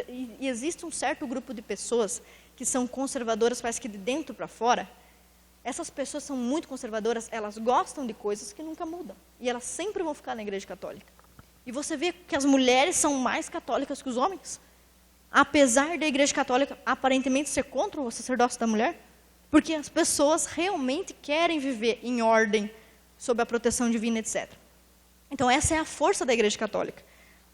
E existe um certo grupo de pessoas que são conservadoras, parece que de dentro para fora. Essas pessoas são muito conservadoras, elas gostam de coisas que nunca mudam. E elas sempre vão ficar na igreja católica. E você vê que as mulheres são mais católicas que os homens. Apesar da igreja católica aparentemente ser contra o sacerdócio da mulher. Porque as pessoas realmente querem viver em ordem, sob a proteção divina, etc. Então, essa é a força da igreja católica.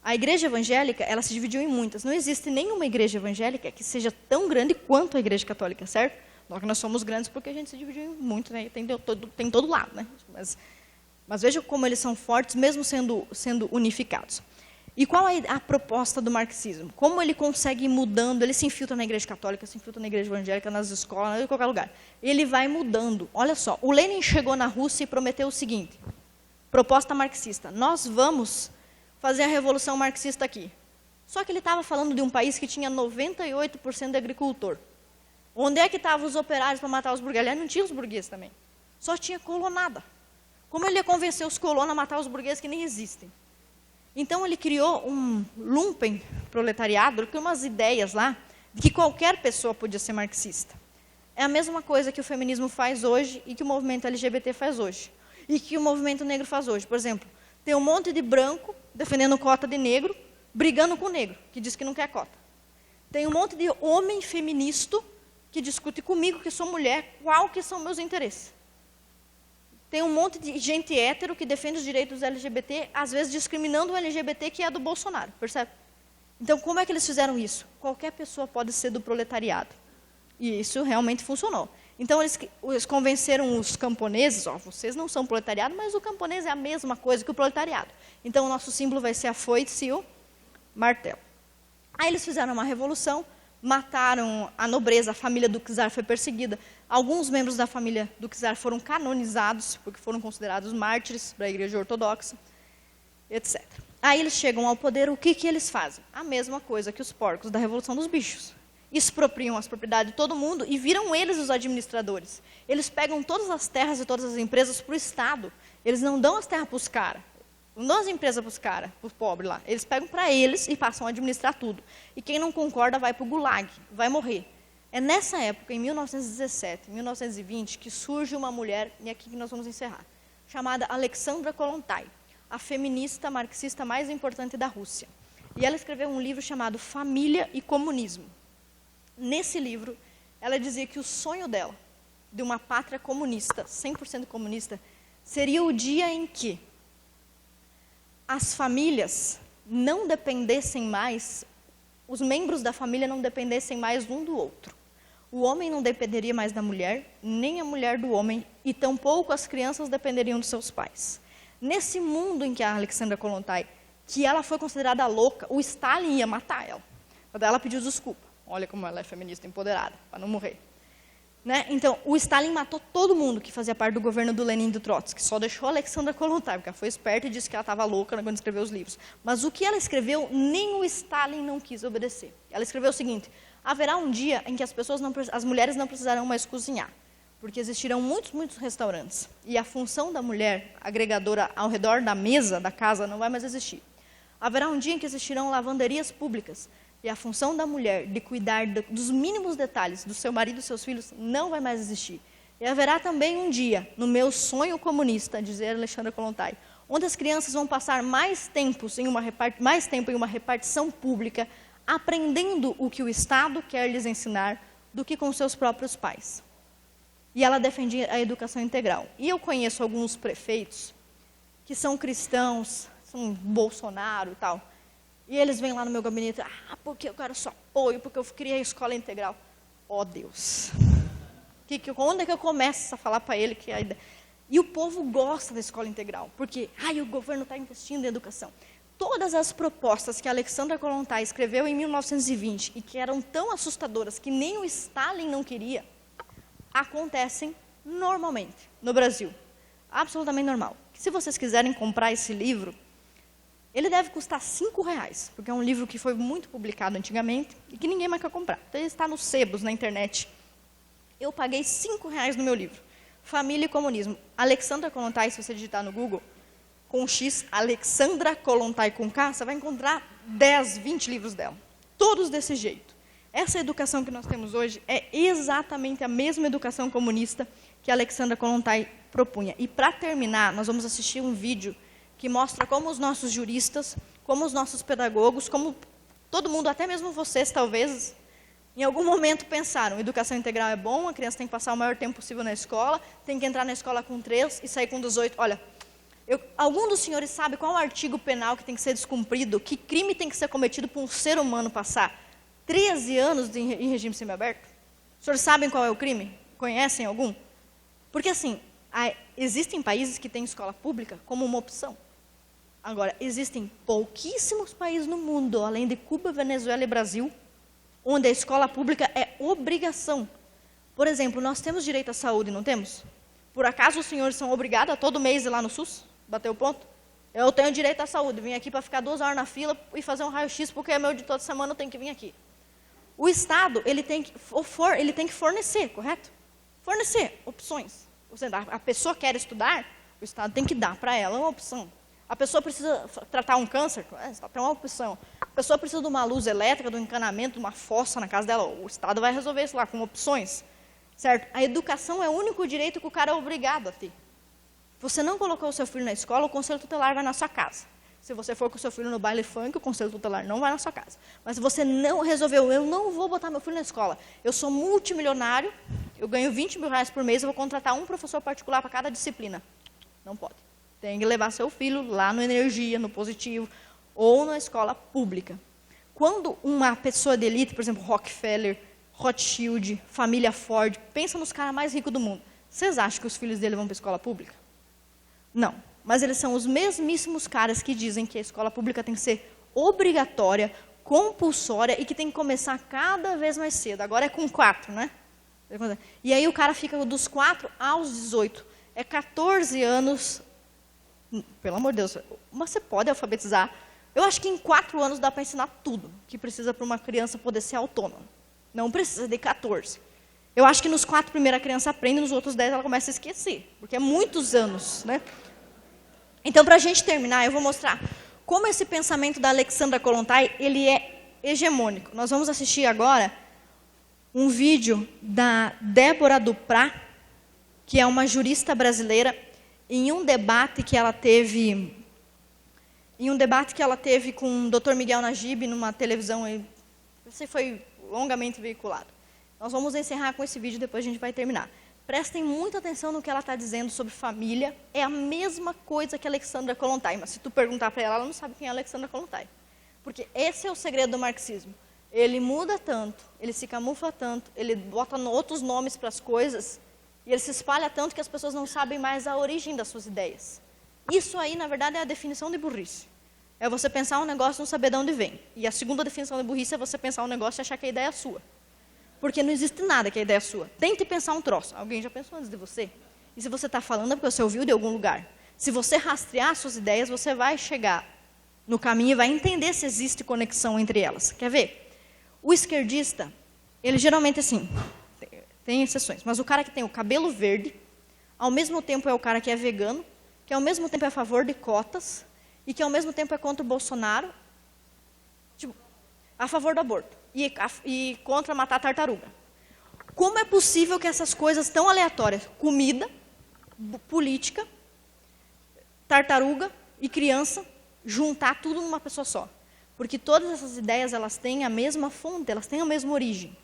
A igreja evangélica, ela se dividiu em muitas. Não existe nenhuma igreja evangélica que seja tão grande quanto a igreja católica, certo? Nós somos grandes porque a gente se dividiu em muito, né? Tem todo lado, né? Mas veja como eles são fortes, mesmo sendo unificados. E qual é a proposta do marxismo? Como ele consegue ir mudando, ele se infiltra na igreja católica, se infiltra na igreja evangélica, nas escolas, em qualquer lugar. Ele vai mudando. Olha só, o Lenin chegou na Rússia e prometeu o seguinte, proposta marxista, nós vamos fazer a revolução marxista aqui. Só que ele estava falando de um país que tinha 98% de agricultor. Onde é que estavam os operários para matar os burgueses? Aliás, não tinha os burgueses também. Só tinha colonada. Como ele ia convencer os colonos a matar os burgueses que nem existem? Então, ele criou um lumpen proletariado, com umas ideias lá, de que qualquer pessoa podia ser marxista. É a mesma coisa que o feminismo faz hoje e que o movimento LGBT faz hoje. E que o movimento negro faz hoje. Por exemplo, tem um monte de branco defendendo cota de negro, brigando com o negro, que diz que não quer cota. Tem um monte de homem feminista que discute comigo, que sou mulher, qual que são meus interesses. Tem um monte de gente hétero que defende os direitos dos LGBT, às vezes discriminando o LGBT que é do Bolsonaro, percebe? Então, como é que eles fizeram isso? Qualquer pessoa pode ser do proletariado. E isso realmente funcionou. Então, eles convenceram os camponeses, ó, vocês não são proletariado, mas o camponês é a mesma coisa que o proletariado. Então, o nosso símbolo vai ser a foice e o martelo. Aí eles fizeram uma revolução, mataram a nobreza, a família do czar foi perseguida. Alguns membros da família do czar foram canonizados, porque foram considerados mártires para a igreja ortodoxa, etc. Aí eles chegam ao poder, o que eles fazem? A mesma coisa que os porcos da Revolução dos Bichos. Expropriam as propriedades de todo mundo e viram eles os administradores. Eles pegam todas as terras e todas as empresas para o Estado. Eles não dão as terras para os caras. Não dão as empresas para os caras, para os pobres lá. Eles pegam para eles e passam a administrar tudo. E quem não concorda vai para o Gulag, vai morrer. É nessa época, em 1917, 1920, que surge uma mulher, e é aqui que nós vamos encerrar, chamada Alexandra Kollontai, a feminista marxista mais importante da Rússia. E ela escreveu um livro chamado Família e Comunismo. Nesse livro, ela dizia que o sonho dela, de uma pátria comunista, 100% comunista, seria o dia em que as famílias não dependessem mais, os membros da família não dependessem mais um do outro. O homem não dependeria mais da mulher, nem a mulher do homem, e tampouco as crianças dependeriam dos seus pais. Nesse mundo em que a Alexandra Kollontai, que ela foi considerada louca, o Stalin ia matar ela. Ela pediu desculpa. Olha como ela é feminista empoderada, para não morrer. Né? Então, o Stalin matou todo mundo que fazia parte do governo do Lenin e do Trotsky, só deixou a Alexandra Kollontai, porque ela foi esperta e disse que ela estava louca quando escreveu os livros. Mas o que ela escreveu, nem o Stalin não quis obedecer. Ela escreveu o seguinte: haverá um dia em que as mulheres não precisarão mais cozinhar, porque existirão muitos restaurantes, e a função da mulher agregadora ao redor da mesa da casa não vai mais existir. Haverá um dia em que existirão lavanderias públicas, e a função da mulher de cuidar dos mínimos detalhes do seu marido e dos seus filhos não vai mais existir. E haverá também um dia, no meu sonho comunista, dizer Alexandra Kollontai, onde as crianças vão passar mais tempo em uma repartição pública, aprendendo o que o Estado quer lhes ensinar, do que com seus próprios pais. E ela defendia a educação integral. E eu conheço alguns prefeitos que são cristãos, são Bolsonaro e tal, e eles vêm lá no meu gabinete, porque eu quero seu apoio, porque eu queria a escola integral. Oh, Deus! Onde é que eu começo a falar para ele que a ideia... E o povo gosta da escola integral, porque o governo está investindo em educação. Todas as propostas que a Alexandra Kollontai escreveu em 1920 e que eram tão assustadoras que nem o Stalin não queria, acontecem normalmente no Brasil. Absolutamente normal. Se vocês quiserem comprar esse livro, ele deve custar R$5, porque é um livro que foi muito publicado antigamente e que ninguém mais quer comprar. Então, ele está nos sebos na internet. Eu paguei R$5 no meu livro. Família e Comunismo. Alexandra Kollontai, se você digitar no Google, com X, Alexandra Kollontai com K, você vai encontrar 10, 20 livros dela. Todos desse jeito. Essa educação que nós temos hoje é exatamente a mesma educação comunista que a Alexandra Kollontai propunha. E, para terminar, nós vamos assistir um vídeo que mostra como os nossos juristas, como os nossos pedagogos, como todo mundo, até mesmo vocês, talvez, em algum momento pensaram, educação integral é bom, a criança tem que passar o maior tempo possível na escola, tem que entrar na escola com 3 e sair com 18. Olha, algum dos senhores sabe qual é o artigo penal que tem que ser descumprido, que crime tem que ser cometido por um ser humano passar 13 anos em regime semiaberto? Os senhores sabem qual é o crime? Conhecem algum? Porque, assim, existem países que têm escola pública como uma opção. Agora, existem pouquíssimos países no mundo, além de Cuba, Venezuela e Brasil, onde a escola pública é obrigação. Por exemplo, nós temos direito à saúde, não temos? Por acaso os senhores são obrigados a todo mês ir lá no SUS, bater o ponto? Eu tenho direito à saúde, vim aqui para ficar 2 horas na fila e fazer um raio-x, porque é meu de toda semana, eu tenho que vir aqui. O Estado, ele tem que fornecer, correto? Fornecer opções. Ou seja, a pessoa quer estudar, o Estado tem que dar para ela uma opção. A pessoa precisa tratar um câncer, tem uma opção. A pessoa precisa de uma luz elétrica, de um encanamento, de uma fossa na casa dela. O Estado vai resolver isso lá com opções. Certo? A educação é o único direito que o cara é obrigado a ter. Você não colocou o seu filho na escola, o conselho tutelar vai na sua casa. Se você for com o seu filho no baile funk, o conselho tutelar não vai na sua casa. Mas se você não resolveu, eu não vou botar meu filho na escola, eu sou multimilionário, eu ganho 20 mil reais por mês, eu vou contratar um professor particular para cada disciplina. Não pode. Tem que levar seu filho lá no Energia, no Positivo, ou na escola pública. Quando uma pessoa de elite, por exemplo, Rockefeller, Rothschild, família Ford, pensa nos caras mais ricos do mundo, vocês acham que os filhos dele vão para a escola pública? Não. Mas eles são os mesmíssimos caras que dizem que a escola pública tem que ser obrigatória, compulsória e que tem que começar cada vez mais cedo. Agora é com 4, né? E aí o cara fica dos 4 aos 18. É 14 anos. Pelo amor de Deus, você pode alfabetizar. Eu acho que em 4 anos dá para ensinar tudo que precisa para uma criança poder ser autônoma. Não precisa de 14. Eu acho que nos 4 primeiros a criança aprende, nos outros 10 ela começa a esquecer. Porque é muitos anos, né? Então, para a gente terminar, eu vou mostrar como esse pensamento da Alexandra Kollontai, ele é hegemônico. Nós vamos assistir agora um vídeo da Débora Duprat, que é uma jurista brasileira, em um debate que ela teve com o Dr. Miguel Najib numa televisão, esse foi longamente veiculado. Nós vamos encerrar com esse vídeo, depois a gente vai terminar. Prestem muita atenção no que ela está dizendo sobre família. É a mesma coisa que a Alexandra Kollontai, mas se tu perguntar para ela, ela não sabe quem é a Alexandra Kollontai. Porque esse é o segredo do marxismo. Ele muda tanto, ele se camufla tanto, ele bota outros nomes para as coisas, e ele se espalha tanto que as pessoas não sabem mais a origem das suas ideias. Isso aí, na verdade, é a definição de burrice. É você pensar um negócio e não saber de onde vem. E a segunda definição de burrice é você pensar um negócio e achar que a ideia é sua. Porque não existe nada que a ideia é sua. Tente pensar um troço. Alguém já pensou antes de você? E se você está falando é porque você ouviu de algum lugar. Se você rastrear suas ideias, você vai chegar no caminho e vai entender se existe conexão entre elas. Quer ver? O esquerdista, ele geralmente assim, tem exceções, mas o cara que tem o cabelo verde, ao mesmo tempo é o cara que é vegano, que ao mesmo tempo é a favor de cotas, e que ao mesmo tempo é contra o Bolsonaro, tipo, a favor do aborto. E contra matar tartaruga. Como é possível que essas coisas tão aleatórias, comida, política, tartaruga e criança, juntar tudo numa pessoa só? Porque todas essas ideias, elas têm a mesma fonte, elas têm a mesma origem.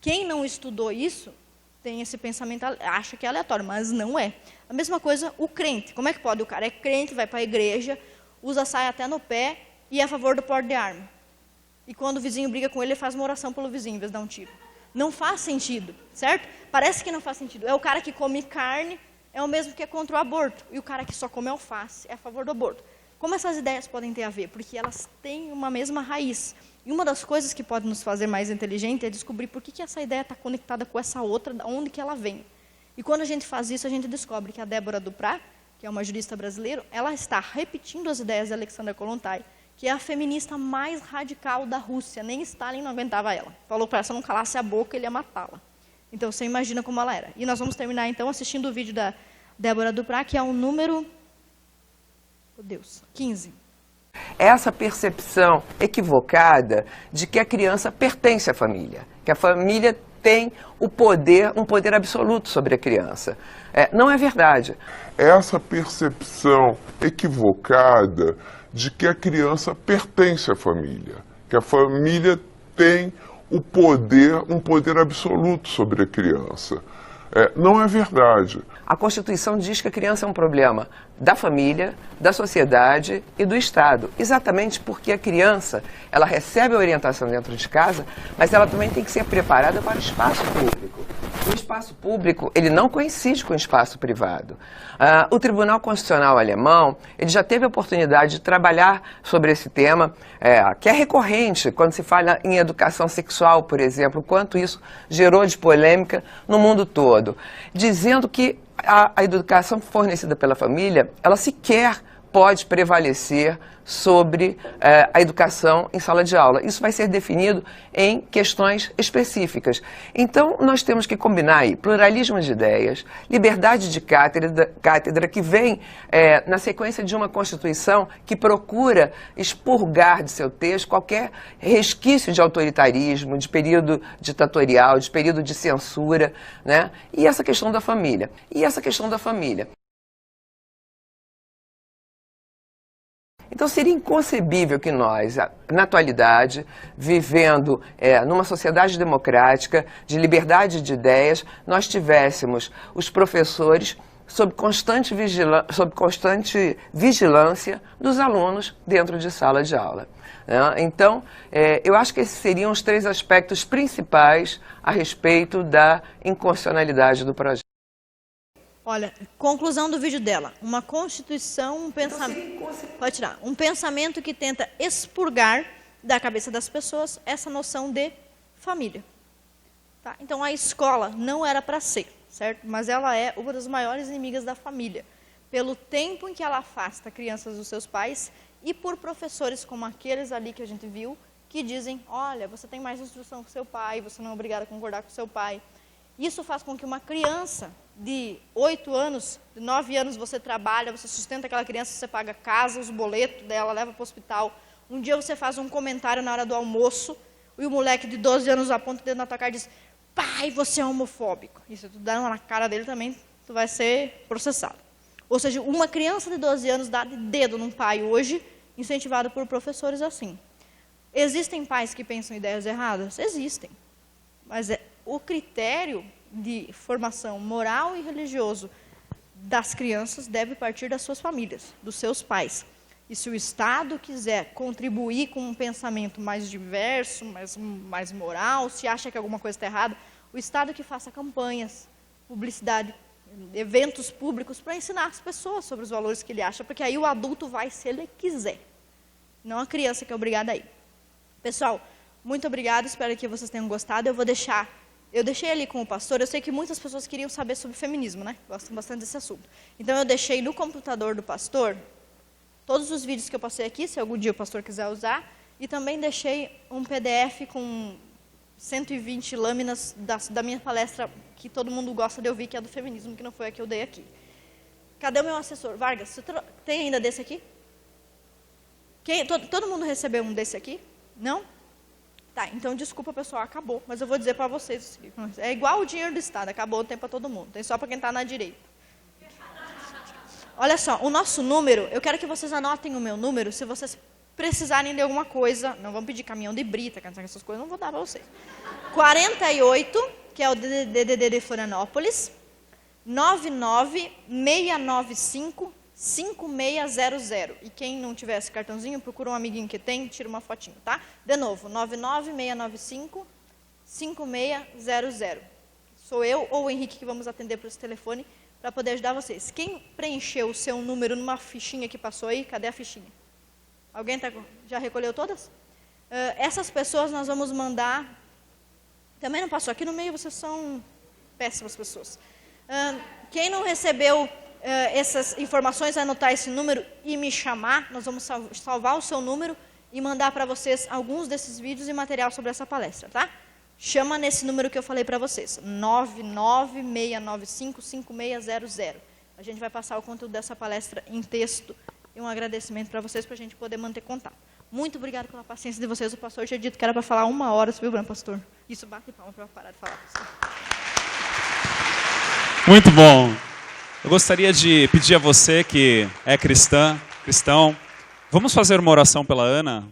Quem não estudou isso, tem esse pensamento, acha que é aleatório, mas não é. A mesma coisa o crente. Como é que pode? O cara é crente, vai para a igreja, usa saia até no pé e é a favor do porte de arma. E quando o vizinho briga com ele, ele faz uma oração pelo vizinho, em vez de dar um tiro. Não faz sentido, certo? Parece que não faz sentido. É o cara que come carne, é o mesmo que é contra o aborto. E o cara que só come alface é a favor do aborto. Como essas ideias podem ter a ver? Porque elas têm uma mesma raiz. E uma das coisas que pode nos fazer mais inteligente é descobrir por que essa ideia está conectada com essa outra, de onde que ela vem. E quando a gente faz isso, a gente descobre que a Débora Duprat, que é uma jurista brasileira, ela está repetindo as ideias de Alexandra Kollontai, que é a feminista mais radical da Rússia. Nem Stalin não aguentava ela. Falou para ela, se não calasse a boca, ele ia matá-la. Então, você imagina como ela era. E nós vamos terminar, então, assistindo o vídeo da Débora Duprat, que é o número... Oh, Deus, 15. Essa percepção equivocada de que a criança pertence à família, que a família tem o poder, um poder absoluto sobre a criança. Não é verdade. Essa percepção equivocada de que a criança pertence à família, que a família tem o poder, um poder absoluto sobre a criança. Não é verdade. A Constituição diz que a criança é um problema da família, da sociedade e do Estado. Exatamente porque a criança, ela recebe a orientação dentro de casa, mas ela também tem que ser preparada para o espaço público. O espaço público, ele não coincide com o espaço privado. O Tribunal Constitucional alemão, ele já teve a oportunidade de trabalhar sobre esse tema, que é recorrente quando se fala em educação sexual, por exemplo, o quanto isso gerou de polêmica no mundo todo, dizendo que a educação fornecida pela família, ela sequer pode prevalecer sobre a educação em sala de aula. Isso vai ser definido em questões específicas. Então, nós temos que combinar aí pluralismo de ideias, liberdade de cátedra que vem na sequência de uma Constituição que procura expurgar de seu texto qualquer resquício de autoritarismo, de período ditatorial, de período de censura, né? E essa questão da família. Então, seria inconcebível que nós, na atualidade, vivendo numa sociedade democrática, de liberdade de ideias, nós tivéssemos os professores sob constante vigilância dos alunos dentro de sala de aula. Então, eu acho que esses seriam os 3 aspectos principais a respeito da inconstitucionalidade do projeto. Olha, conclusão do vídeo dela. Uma Constituição, um pensamento... Pode tirar. Um pensamento que tenta expurgar da cabeça das pessoas essa noção de família. Tá? Então, a escola não era para ser, certo? Mas ela é uma das maiores inimigas da família. Pelo tempo em que ela afasta crianças dos seus pais e por professores como aqueles ali que a gente viu, que dizem, olha, você tem mais instrução que seu pai, você não é obrigado a concordar com seu pai. Isso faz com que uma criança de 8 anos, de 9 anos, você trabalha, você sustenta aquela criança, você paga a casa, os boletos dela, leva para o hospital. Um dia você faz um comentário na hora do almoço e o moleque de 12 anos aponta o dedo na tua cara e diz, pai, você é homofóbico. E se tu dá uma na cara dele também, tu vai ser processado. Ou seja, uma criança de 12 anos dá de dedo num pai hoje, incentivado por professores assim. Existem pais que pensam ideias erradas? Existem. Mas o critério de formação moral e religioso das crianças deve partir das suas famílias, dos seus pais. E se o Estado quiser contribuir com um pensamento mais diverso, mais moral, se acha que alguma coisa está errada, o Estado que faça campanhas, publicidade, eventos públicos para ensinar as pessoas sobre os valores que ele acha, porque aí o adulto vai se ele quiser, não a criança que é obrigada a ir. Pessoal, muito obrigada, espero que vocês tenham gostado. Eu deixei ali com o pastor, eu sei que muitas pessoas queriam saber sobre feminismo, né? Gostam bastante desse assunto. Então, eu deixei no computador do pastor todos os vídeos que eu passei aqui, se algum dia o pastor quiser usar, e também deixei um PDF com 120 lâminas da minha palestra, que todo mundo gosta de ouvir, que é do feminismo, que não foi a que eu dei aqui. Cadê o meu assessor? Vargas, você tem ainda desse aqui? Todo mundo recebeu um desse aqui? Não? Tá, então desculpa pessoal, acabou, mas eu vou dizer para vocês, é igual o dinheiro do Estado, acabou o tempo para todo mundo, tem só para quem está na direita. Olha só, o nosso número, eu quero que vocês anotem o meu número, se vocês precisarem de alguma coisa, não vão pedir caminhão de brita, essas coisas não vou dar para vocês. 48, que é o DDD de Florianópolis, 99695 5600. E quem não tiver esse cartãozinho, procura um amiguinho que tem, tira uma fotinho, tá? De novo, 99695 5600. Sou eu ou o Henrique que vamos atender por esse telefone para poder ajudar vocês. Quem preencheu o seu número numa fichinha que passou aí, cadê a fichinha? Alguém já recolheu todas? Essas pessoas nós vamos mandar... Também não passou aqui no meio, vocês são péssimas pessoas. Quem não recebeu... essas informações, anotar esse número e me chamar, nós vamos salvar o seu número e mandar para vocês alguns desses vídeos e material sobre essa palestra, tá? Chama nesse número que eu falei para vocês, 996955600. A gente vai passar o conteúdo dessa palestra em texto e um agradecimento para vocês, para a gente poder manter contato. Muito obrigada pela paciência de vocês. O pastor tinha dito que era para falar 1 hora, você viu, pastor? Isso, bate palma para parar de falar. Muito bom. Eu gostaria de pedir a você que é cristão, vamos fazer uma oração pela Ana,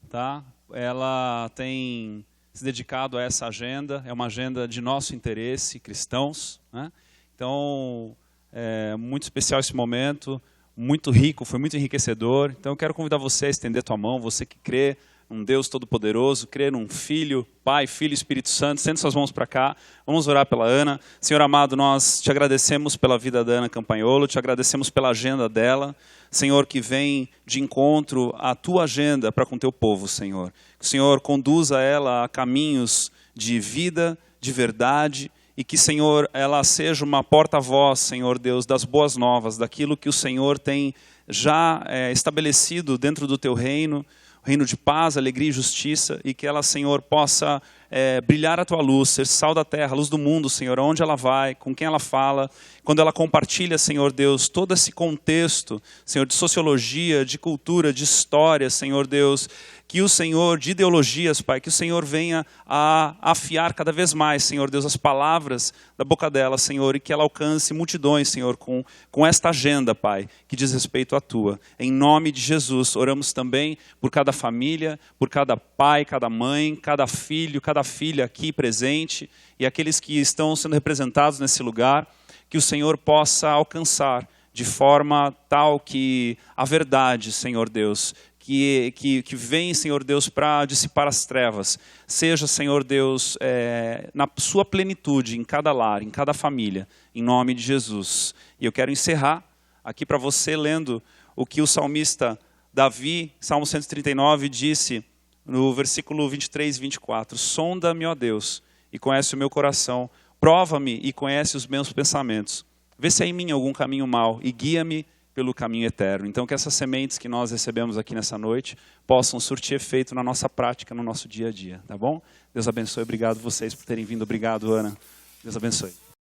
tá? Ela tem se dedicado a essa agenda, é uma agenda de nosso interesse, cristãos, né? Então, é muito especial esse momento, muito rico, foi muito enriquecedor. Então, eu quero convidar você a estender tua mão, você que crê num Deus Todo-Poderoso, crê num Filho, Pai, Filho e Espírito Santo. Estende suas mãos para cá, vamos orar pela Ana. Senhor amado, nós te agradecemos pela vida da Ana Campanholo, te agradecemos pela agenda dela, Senhor, que vem de encontro à tua agenda para com teu povo, Senhor. Que o Senhor conduza ela a caminhos de vida, de verdade e que, Senhor, ela seja uma porta-voz, Senhor Deus, das boas novas, daquilo que o Senhor tem já estabelecido dentro do teu reino, reino de paz, alegria e justiça, e que ela, Senhor, possa brilhar a tua luz, ser sal da terra, luz do mundo, Senhor, aonde ela vai, com quem ela fala, quando ela compartilha, Senhor Deus, todo esse contexto, Senhor, de sociologia, de cultura, de história, Senhor Deus, que o Senhor, de ideologias, Pai, que o Senhor venha a afiar cada vez mais, Senhor Deus, as palavras da boca dela, Senhor, e que ela alcance multidões, Senhor, com esta agenda, Pai, que diz respeito à tua. Em nome de Jesus, oramos também por cada família, por cada pai, cada mãe, cada filho, cada filha aqui presente, e aqueles que estão sendo representados nesse lugar, que o Senhor possa alcançar de forma tal que a verdade, Senhor Deus, que vem, Senhor Deus, para dissipar as trevas, seja, Senhor Deus, na sua plenitude, em cada lar, em cada família, em nome de Jesus. E eu quero encerrar aqui para você lendo o que o salmista Davi, Salmo 139, disse no versículo 23 e 24. Sonda-me, ó Deus, e conhece o meu coração, prova-me e conhece os meus pensamentos. Vê se há em mim algum caminho mau e guia-me pelo caminho eterno. Então, que essas sementes que nós recebemos aqui nessa noite possam surtir efeito na nossa prática, no nosso dia a dia, tá bom? Deus abençoe, obrigado vocês por terem vindo, obrigado, Ana. Deus abençoe.